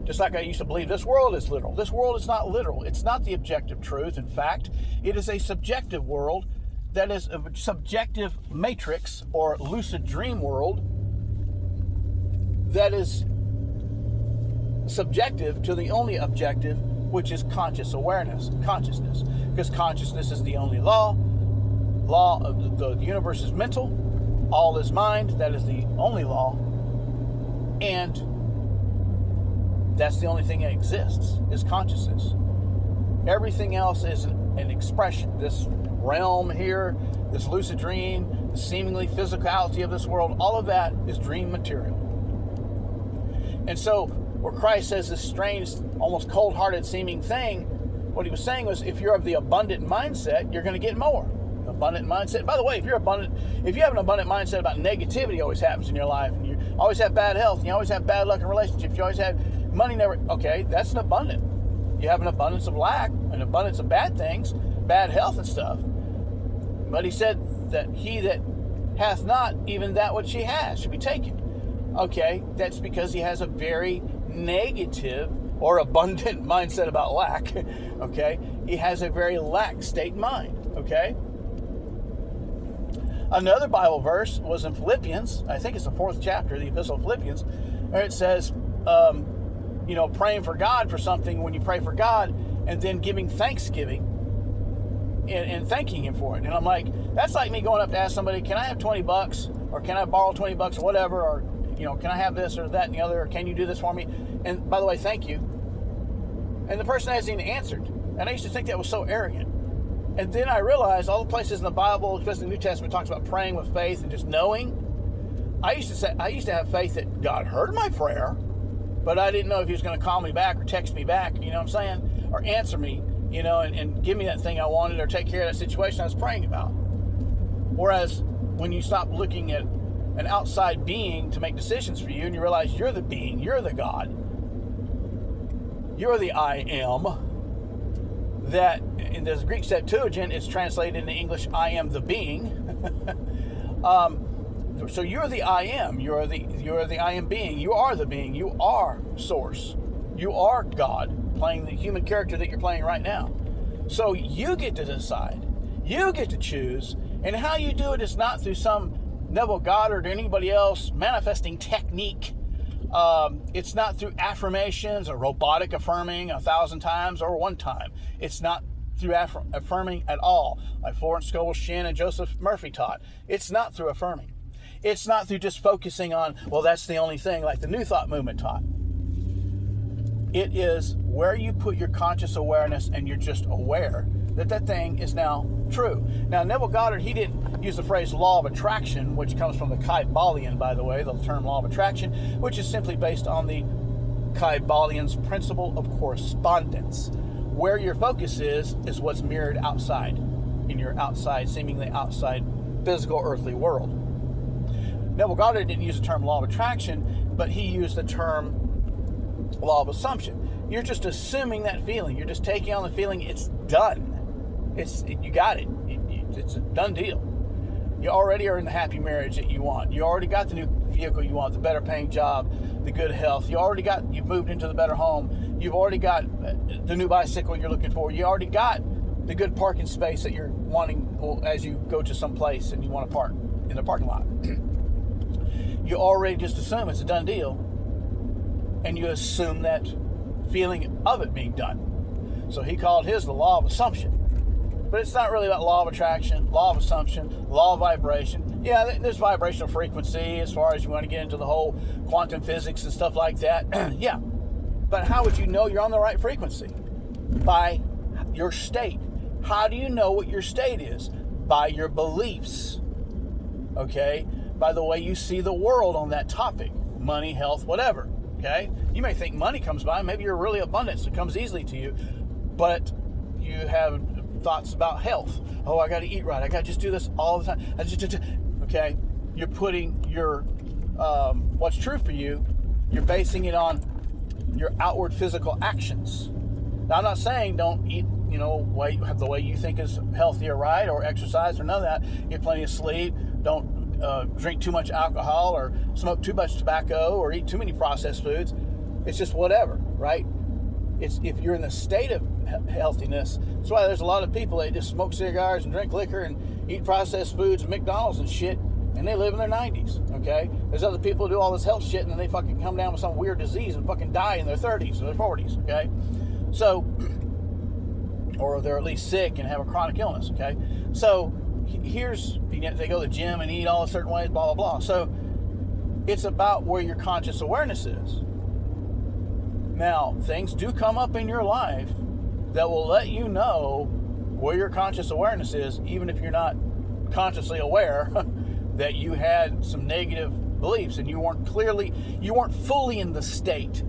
Just like I used to believe this world is literal. This world is not literal. It's not the objective truth. In fact, it is a subjective world that is a subjective matrix or lucid dream world that is subjective to the only objective, which is consciousness. Because consciousness is the only law. Law of the universe is mental. All is mind. That is the only law. And that's the only thing that exists, is consciousness. Everything else is an expression. This realm here, this lucid dream, the seemingly physicality of this world, all of that is dream material. And so, where Christ says this strange, almost cold-hearted seeming thing, what he was saying was, if you're of the abundant mindset, you're going to get more. Abundant mindset. By the way, if you have an abundant mindset about negativity always happens in your life, and you always have bad health, and you always have bad luck in relationships, you always have money never, okay, that's an abundant. You have an abundance of lack, an abundance of bad things, bad health and stuff. But he said that he that hath not, even that which he has, should be taken. Okay, that's because he has a very negative or abundant mindset about lack. Okay, he has a very lack state mind. Okay. Another Bible verse was in Philippians. I think it's the 4th chapter, the Epistle of Philippians, where it says, praying for God for something, when you pray for God, and then giving thanksgiving and thanking him for it. And I'm like, that's like me going up to ask somebody, can I have $20, or can I borrow $20 or whatever, or can I have this or that and the other, or can you do this for me? And by the way, thank you. And the person hasn't even answered. And I used to think that was so arrogant. And then I realized all the places in the Bible, especially the New Testament, talks about praying with faith and just knowing. I used to have faith that God heard my prayer, but I didn't know if he was going to call me back or text me back, you know what I'm saying? Or answer me, and give me that thing I wanted, or take care of that situation I was praying about. Whereas when you stop looking at an outside being to make decisions for you, and you realize you're the being, you're the God, you're the I am, that in the Greek Septuagint it's translated into English, I am the being. So you're the I am, you're the I am being, you are the being, you are source, you are God, playing the human character that you're playing right now. So you get to decide, you get to choose, and how you do it is not through some Neville Goddard or anybody else manifesting technique. It's not through affirmations or robotic affirming 1,000 times or one time. It's not through affirming at all, like Florence Scovel Shinn and Joseph Murphy taught. It's not through affirming. It's not through just focusing on, well, that's the only thing, like the New Thought movement taught. It is where you put your conscious awareness and you're just aware that thing is now true. Now, Neville Goddard, he didn't use the phrase law of attraction, which comes from the Kybalion, by the way, the term law of attraction, which is simply based on the Kybalion's principle of correspondence. Where your focus is what's mirrored outside, in your outside, seemingly outside physical earthly world. Neville Goddard didn't use the term law of attraction, but he used the term law of assumption. You're just assuming that feeling. You're just taking on the feeling it's done. You got it. It's a done deal. You already are in the happy marriage that you want. You already got the new vehicle you want, the better paying job, the good health. You've moved into the better home. You've already got the new bicycle you're looking for. You already got the good parking space that you're wanting as you go to some place and you want to park in the parking lot. You already just assume it's a done deal, and you assume that feeling of it being done. So he called his the law of assumption. But it's not really about law of attraction, law of assumption, law of vibration. Yeah, there's vibrational frequency as far as you want to get into the whole quantum physics and stuff like that. Yeah. But how would you know you're on the right frequency? By your state. How do you know what your state is? By your beliefs. Okay? By the way you see the world on that topic. Money, health, whatever. Okay? You may think money comes by. Maybe you're really abundant, so it comes easily to you. But you have thoughts about health. Oh, I got to eat right. I got to just do this all the time. Okay? You're putting your, what's true for you, you're basing it on your outward physical actions. Now, I'm not saying don't eat, have the way you think is healthy or right, or exercise or none of that. Get plenty of sleep. Don't drink too much alcohol or smoke too much tobacco or eat too many processed foods. It's just whatever, right? It's if you're in the state of healthiness. That's why there's a lot of people that just smoke cigars and drink liquor and eat processed foods and McDonald's and shit, and they live in their 90s, okay? There's other people who do all this health shit and then they fucking come down with some weird disease and fucking die in their 30s or their 40s, okay? So, or they're at least sick and have a chronic illness, okay? So, they go to the gym and eat all a certain ways, blah, blah, blah. So, it's about where your conscious awareness is. Now, things do come up in your life that will let you know where your conscious awareness is, even if you're not consciously aware that you had some negative beliefs and you weren't fully in the state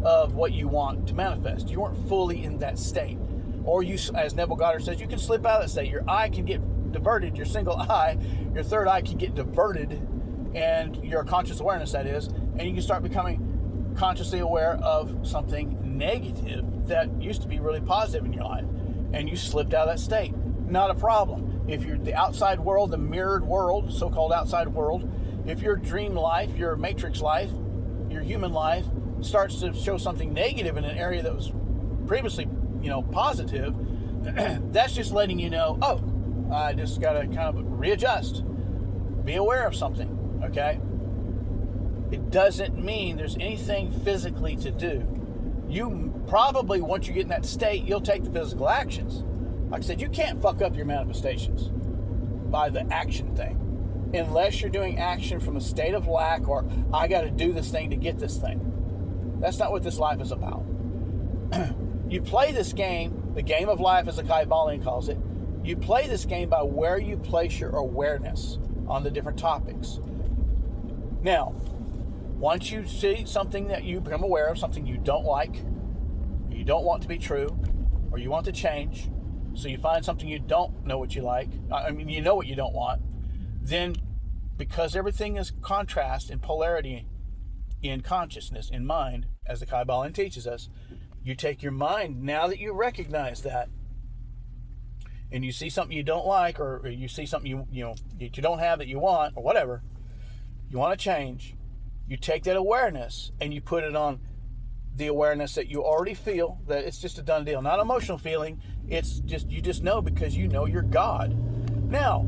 of what you want to manifest. You weren't fully in that state. Or you, as Neville Goddard says, you can slip out of that state. Your eye can get diverted, your single eye, your third eye can get diverted, and your conscious awareness, that is, and you can start becoming consciously aware of something negative that used to be really positive in your life, and you slipped out of that state. Not a problem. If you're the outside world, the mirrored world, so-called outside world, if your dream life, your matrix life, your human life starts to show something negative in an area that was previously, positive, that's just letting you know, oh, I just got to kind of readjust. Be aware of something, okay? It doesn't mean there's anything physically to do. You probably, once you get in that state, you'll take the physical actions. Like I said, you can't fuck up your manifestations by the action thing. Unless you're doing action from a state of lack or, I got to do this thing to get this thing. That's not what this life is about. You play this game, the game of life as Akai Balian calls it, you play this game by where you place your awareness on the different topics. Now, once you see something that you become aware of, something you don't like, you don't want to be true, or you want to change, so you find something you don't know what you like, you know what you don't want, then because everything is contrast and polarity in consciousness, in mind, as the Akai Balian teaches us, you take your mind, now that you recognize that, and you see something you don't like, or you see something you don't have that you want, or whatever, you want to change, you take that awareness and you put it on the awareness that you already feel, that it's just a done deal. Not emotional feeling, it's just, you just know because you know you're God. Now,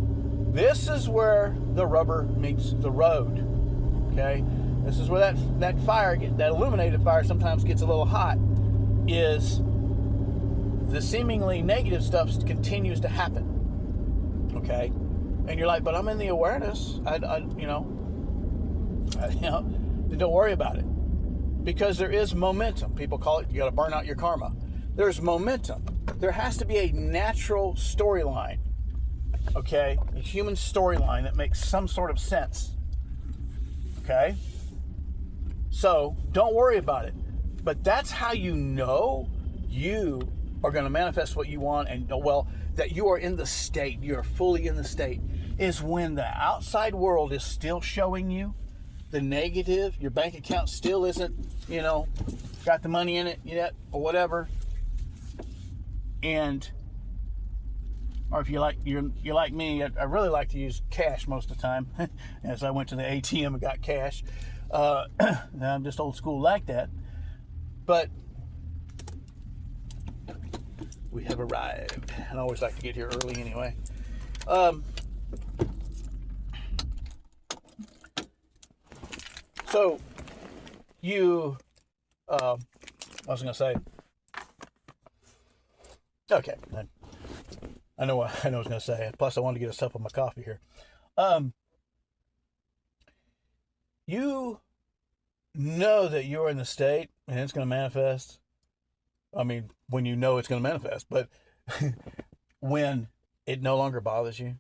this is where the rubber meets the road, okay? This is where that fire, that illuminated fire sometimes gets a little hot, is the seemingly negative stuff continues to happen, okay? And you're like, but I'm in the awareness. Don't worry about it. Because there is momentum. People call it, you got to burn out your karma. There's momentum. There has to be a natural storyline, okay? A human storyline that makes some sort of sense, okay? So don't worry about it. But that's how you know you are going to manifest what you want, and that you are in the state, you're fully in the state, is when the outside world is still showing you the negative, your bank account still isn't, got the money in it yet, or whatever, and or if you're like me, I really like to use cash most of the time. As I went to the ATM and got cash. I'm just old school like that. But we have arrived. And I always like to get here early anyway. So you, I was going to say, okay, I know what I was going to say. Plus, I wanted to get a sip of my coffee here. You know that you're in the state and it's going to manifest. I mean, when you know it's going to manifest, but when it no longer bothers you.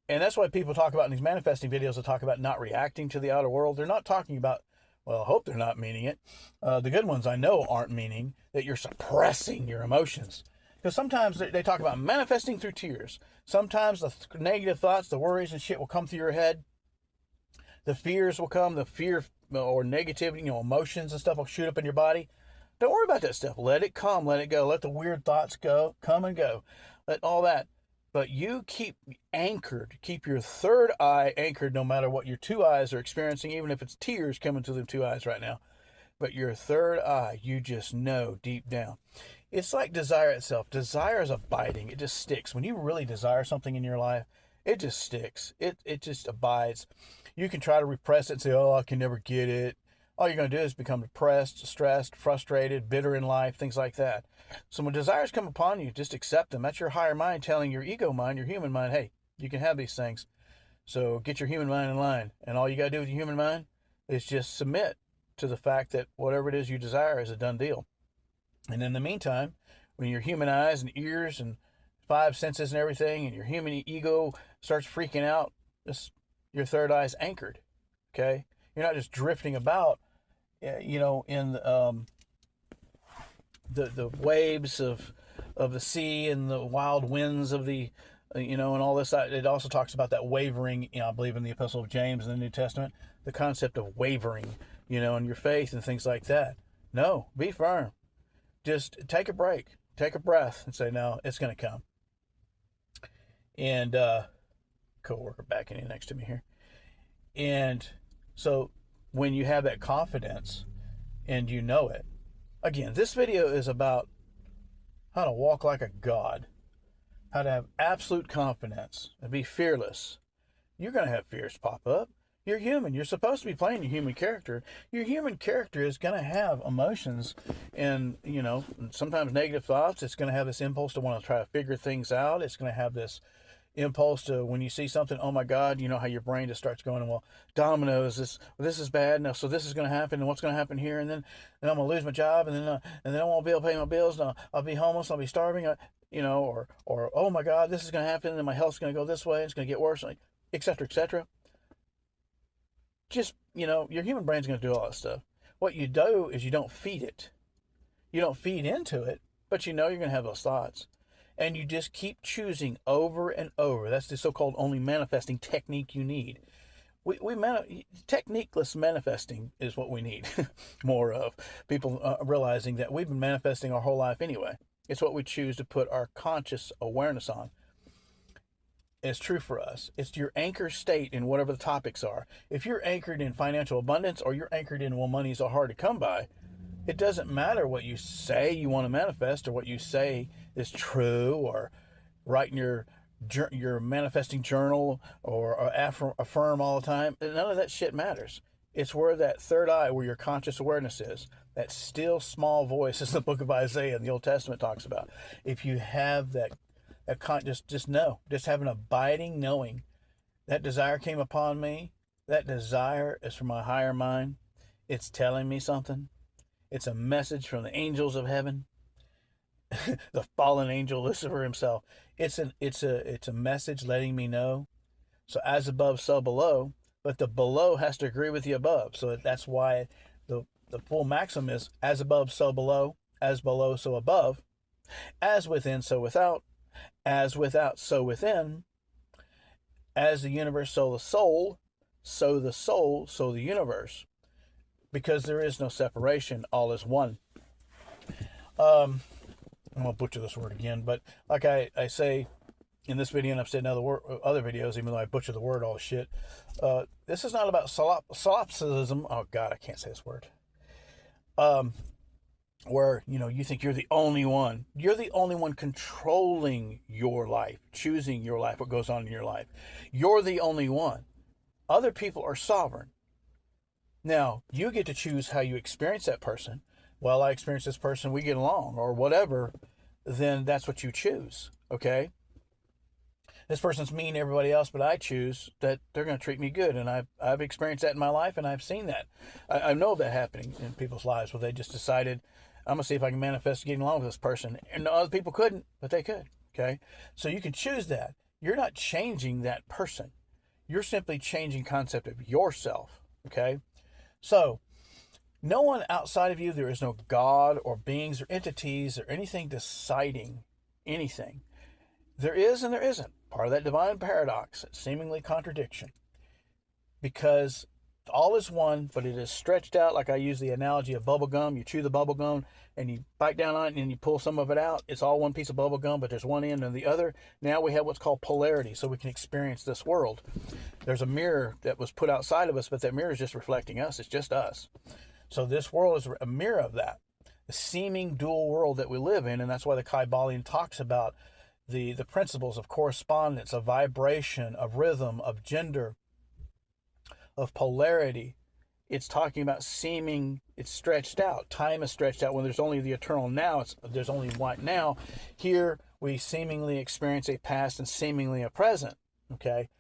And that's why people talk about in these manifesting videos, they talk about not reacting to the outer world. They're not talking about, well, I hope they're not meaning it. The good ones I know aren't meaning that you're suppressing your emotions. Because sometimes they talk about manifesting through tears. Sometimes the negative thoughts, the worries and shit will come through your head. The fears will come, the fear or negativity, emotions and stuff will shoot up in your body. Don't worry about that stuff. Let it come, let it go. Let the weird thoughts come and go. Let all that. But you keep anchored, keep your third eye anchored no matter what your two eyes are experiencing, even if it's tears coming to the two eyes right now. But your third eye, you just know deep down. It's like desire itself. Desire is abiding. It just sticks. When you really desire something in your life, it just sticks. It just abides. You can try to repress it and say, oh, I can never get it. All you're going to do is become depressed, stressed, frustrated, bitter in life, things like that. So when desires come upon you, just accept them. That's your higher mind telling your ego mind, your human mind, hey, you can have these things. So get your human mind in line. And all you got to do with your human mind is just submit to the fact that whatever it is you desire is a done deal. And in the meantime, when your human eyes and ears and five senses and everything and your human ego starts freaking out, your third eye is anchored, okay? You're not just drifting about, in the waves of the sea and the wild winds of the, and all this. It also talks about that wavering, I believe in the Epistle of James in the New Testament, the concept of wavering, in your faith and things like that. No, be firm. Just take a break, take a breath and say, no, it's going to come. And co-worker backing in next to me here. And so when you have that confidence and you know it, again, this video is about how to walk like a god, how to have absolute confidence and be fearless. You're going to have fears pop up. You're human. You're supposed to be playing your human character. Your human character is going to have emotions and, sometimes negative thoughts. It's going to have this impulse to want to try to figure things out. It's going to have this impulse to, when you see something, oh my God, how your brain just starts going, well, dominoes, this is bad now, so this is going to happen, and what's going to happen here, and then I'm going to lose my job, and then I won't be able to pay my bills, and I'll be homeless, I'll be starving, or oh my God, this is going to happen, and my health's going to go this way, it's going to get worse, et cetera, et cetera. Just, your human brain's going to do all that stuff. What you do is you don't feed it. You don't feed into it, but you're going to have those thoughts. And you just keep choosing over and over. That's the so-called only manifesting technique you need. Techniqueless manifesting is what we need more of. People realizing that we've been manifesting our whole life anyway. It's what we choose to put our conscious awareness on. It's true for us. It's your anchor state in whatever the topics are. If you're anchored in financial abundance or you're anchored in, well, money's so hard to come by, it doesn't matter what you say you want to manifest or what you say is true or write in your manifesting journal or affirm all the time. None of that shit matters. It's where that third eye, where your conscious awareness is, that still small voice, as the book of Isaiah in the Old Testament talks about. If you have that just know, just have an abiding knowing that desire came upon me. That desire is from my higher mind. It's telling me something. It's a message from the angels of heaven, the fallen angel Lucifer himself. It's a message letting me know. So as above, so below. But the below has to agree with the above. So that's why the full maxim is as above, so below, as below, so above, as within, so without, as without, so within, as the universe, so the soul, so the universe. Because there is no separation, all is one. I'm going to butcher this word again, but like I say, in this video, and I've said in other videos, even though I butcher the word all the shit, this is not about solipsism. Oh God, I can't say this word. Where, you think you're the only one. You're the only one controlling your life, choosing your life, what goes on in your life. You're the only one. Other people are sovereign. Now, you get to choose how you experience that person. Well, I experience this person, we get along, or whatever, then that's what you choose, okay? This person's mean to everybody else, but I choose that they're going to treat me good. And I've experienced that in my life, and I've seen that. I know that happening in people's lives where they just decided, I'm going to see if I can manifest getting along with this person. And other people couldn't, but they could, okay? So you can choose that. You're not changing that person. You're simply changing concept of yourself, okay? So no one outside of you, there is no God or beings or entities or anything deciding anything. There is and there isn't. Part of that divine paradox, seemingly contradiction. Because all is one, but it is stretched out, like I use the analogy of bubble gum. You chew the bubble gum and you bite down on it and you pull some of it out. It's all one piece of bubble gum, but there's one end and the other. Now we have what's called polarity, so we can experience this world. There's a mirror that was put outside of us, but that mirror is just reflecting us. It's just us. So this world is a mirror of that, the seeming dual world that we live in. And that's why the Kybalion talks about the principles of correspondence, of vibration, of rhythm, of gender, of polarity. It's talking about seeming, it's stretched out. Time is stretched out. When there's only the eternal now, there's only right now. Here we seemingly experience a past and seemingly a present, okay?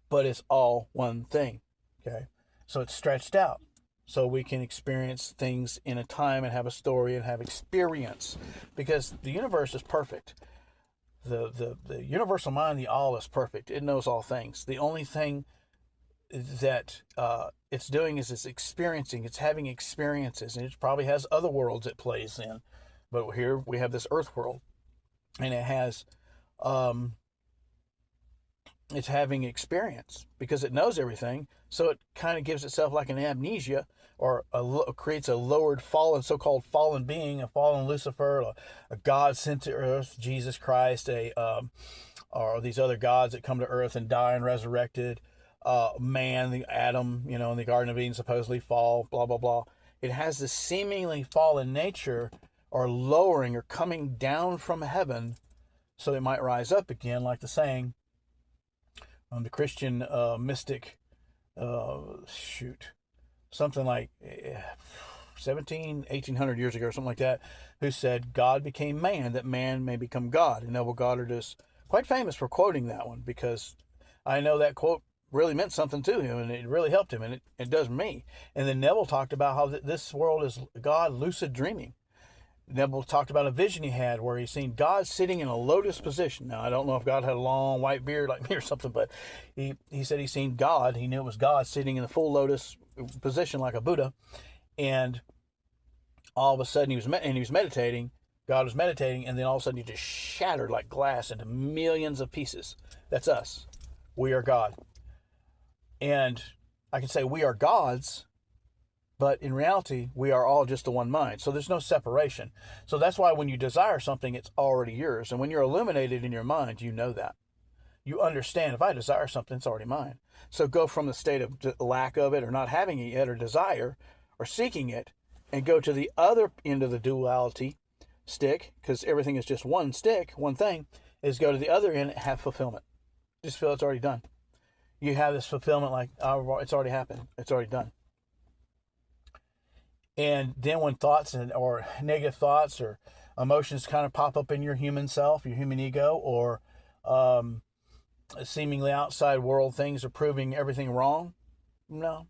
But it's all one thing, okay? So it's stretched out. So we can experience things in a time and have a story and have experience, because the universe is perfect. The universal mind, the all, is perfect. It knows all things. The only thing that it's doing is it's experiencing. It's having experiences, and it probably has other worlds it plays in. But here we have this earth world, and it has it's having experience because it knows everything. So it kind of gives itself like an amnesia, or creates a lowered so-called fallen being, a fallen Lucifer, a God sent to earth, Jesus Christ, or these other gods that come to earth and die and resurrected, man, the Adam, in the Garden of Eden supposedly fall, blah, blah, blah. It has this seemingly fallen nature, or lowering or coming down from heaven so it might rise up again, like the saying, the Christian mystic, something like 1800 years ago or something like that, who said God became man that man may become God. And Neville Goddard is quite famous for quoting that one, because I know that quote really meant something to him, and it really helped him, and it does me. And then Neville talked about how this world is God lucid dreaming. Neville talked about a vision he had where he seen God sitting in a lotus position. Now, I don't know if God had a long white beard like me or something, but he said he seen God. He knew it was God sitting in the full lotus position like a Buddha. And all of a sudden he was meditating. God was meditating, and then all of a sudden he just shattered like glass into millions of pieces. That's us. We are God. And I can say we are gods, but in reality, we are all just the one mind. So there's no separation. So that's why when you desire something, it's already yours. And when you're illuminated in your mind, you know that. You understand, if I desire something, it's already mine. So go from the state of lack of it, or not having it yet, or desire, or seeking it, and go to the other end of the duality stick, because everything is just one stick, one thing, is go to the other end and have fulfillment. Just feel it's already done. You have this fulfillment like, oh, it's already happened. It's already done. And then when thoughts or negative thoughts or emotions kind of pop up in your human self, your human ego, or seemingly outside world things are proving everything wrong, no.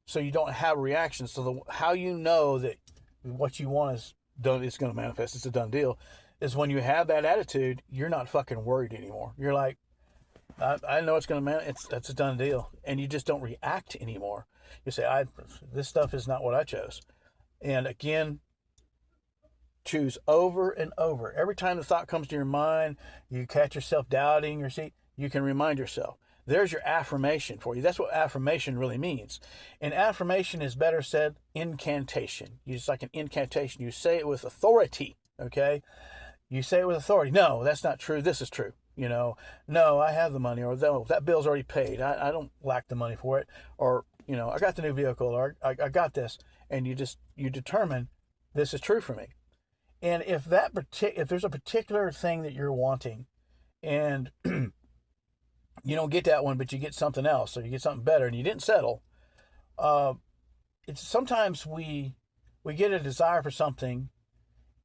So you don't have reactions. So how you know that what you want is done, it's going to manifest, it's a done deal, is when you have that attitude, you're not fucking worried anymore. You're like, I know it's going to manifest, that's a done deal. And you just don't react anymore. You say, this stuff is not what I chose. And again, choose over and over. Every time the thought comes to your mind, you catch yourself doubting, you can remind yourself. There's your affirmation for you. That's what affirmation really means. And affirmation is better said incantation. It's like an incantation. You say it with authority, okay? You say it with authority. No, that's not true. This is true. No, I have the money, or that bill's already paid. I don't lack the money for it. Or, I got the new vehicle, or I got this. And you determine this is true for me. And if there's a particular thing that you're wanting and you don't get that one, but you get something else, or you get something better and you didn't settle, it's sometimes we get a desire for something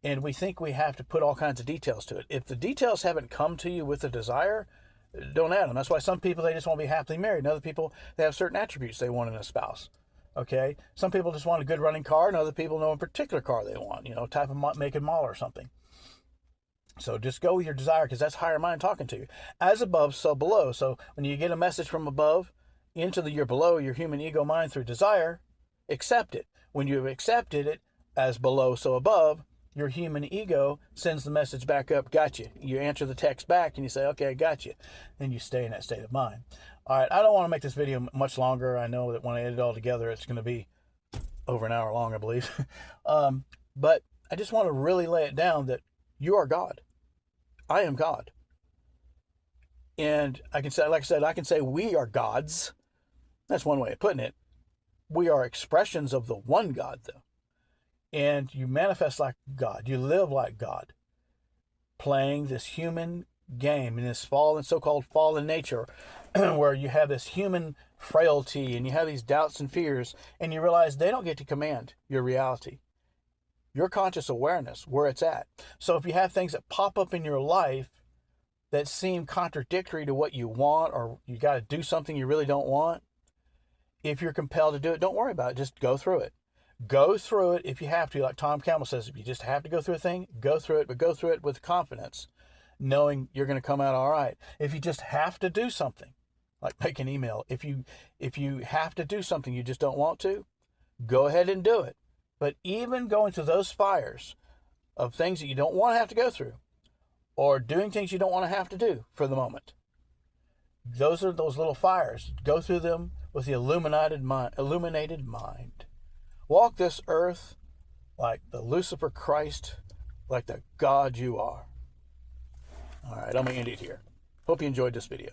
and we think we have to put all kinds of details to it. If the details haven't come to you with a desire, don't add them. That's why some people, they just want to be happily married. And other people, they have certain attributes they want in a spouse. Okay? Some people just want a good running car, and other people know a particular car they want, type of make and model or something. So just go with your desire, because that's higher mind talking to you. As above, so below. So when you get a message from above into your below, your human ego mind through desire, accept it. When you've accepted it as below, so above, your human ego sends the message back up, got you. You answer the text back and you say, okay, I got you. Then you stay in that state of mind. All right, I don't want to make this video much longer. I know that when I edit it all together, it's going to be over an hour long, I believe. But I just want to really lay it down that you are God. I am God. And I can say, like I said, I can say we are gods. That's one way of putting it. We are expressions of the one God, though. And you manifest like God. You live like God. Playing this human game in this so-called fallen nature where you have this human frailty and you have these doubts and fears, and you realize they don't get to command your reality. Your conscious awareness, where it's at. So if you have things that pop up in your life that seem contradictory to what you want, or you got to do something you really don't want, if you're compelled to do it, don't worry about it. Just go through it. Go through it if you have to. Like Tom Campbell says, if you just have to go through a thing, go through it, but go through it with confidence, knowing you're going to come out all right. If you just have to do something, like make an email, if you have to do something you just don't want to, go ahead and do it. But even going through those fires of things that you don't want to have to go through, or doing things you don't want to have to do for the moment, those are those little fires. Go through them with the illuminated mind. Walk this earth like the Lucifer Christ, like the God you are. All right, I'm going to end it here. Hope you enjoyed this video.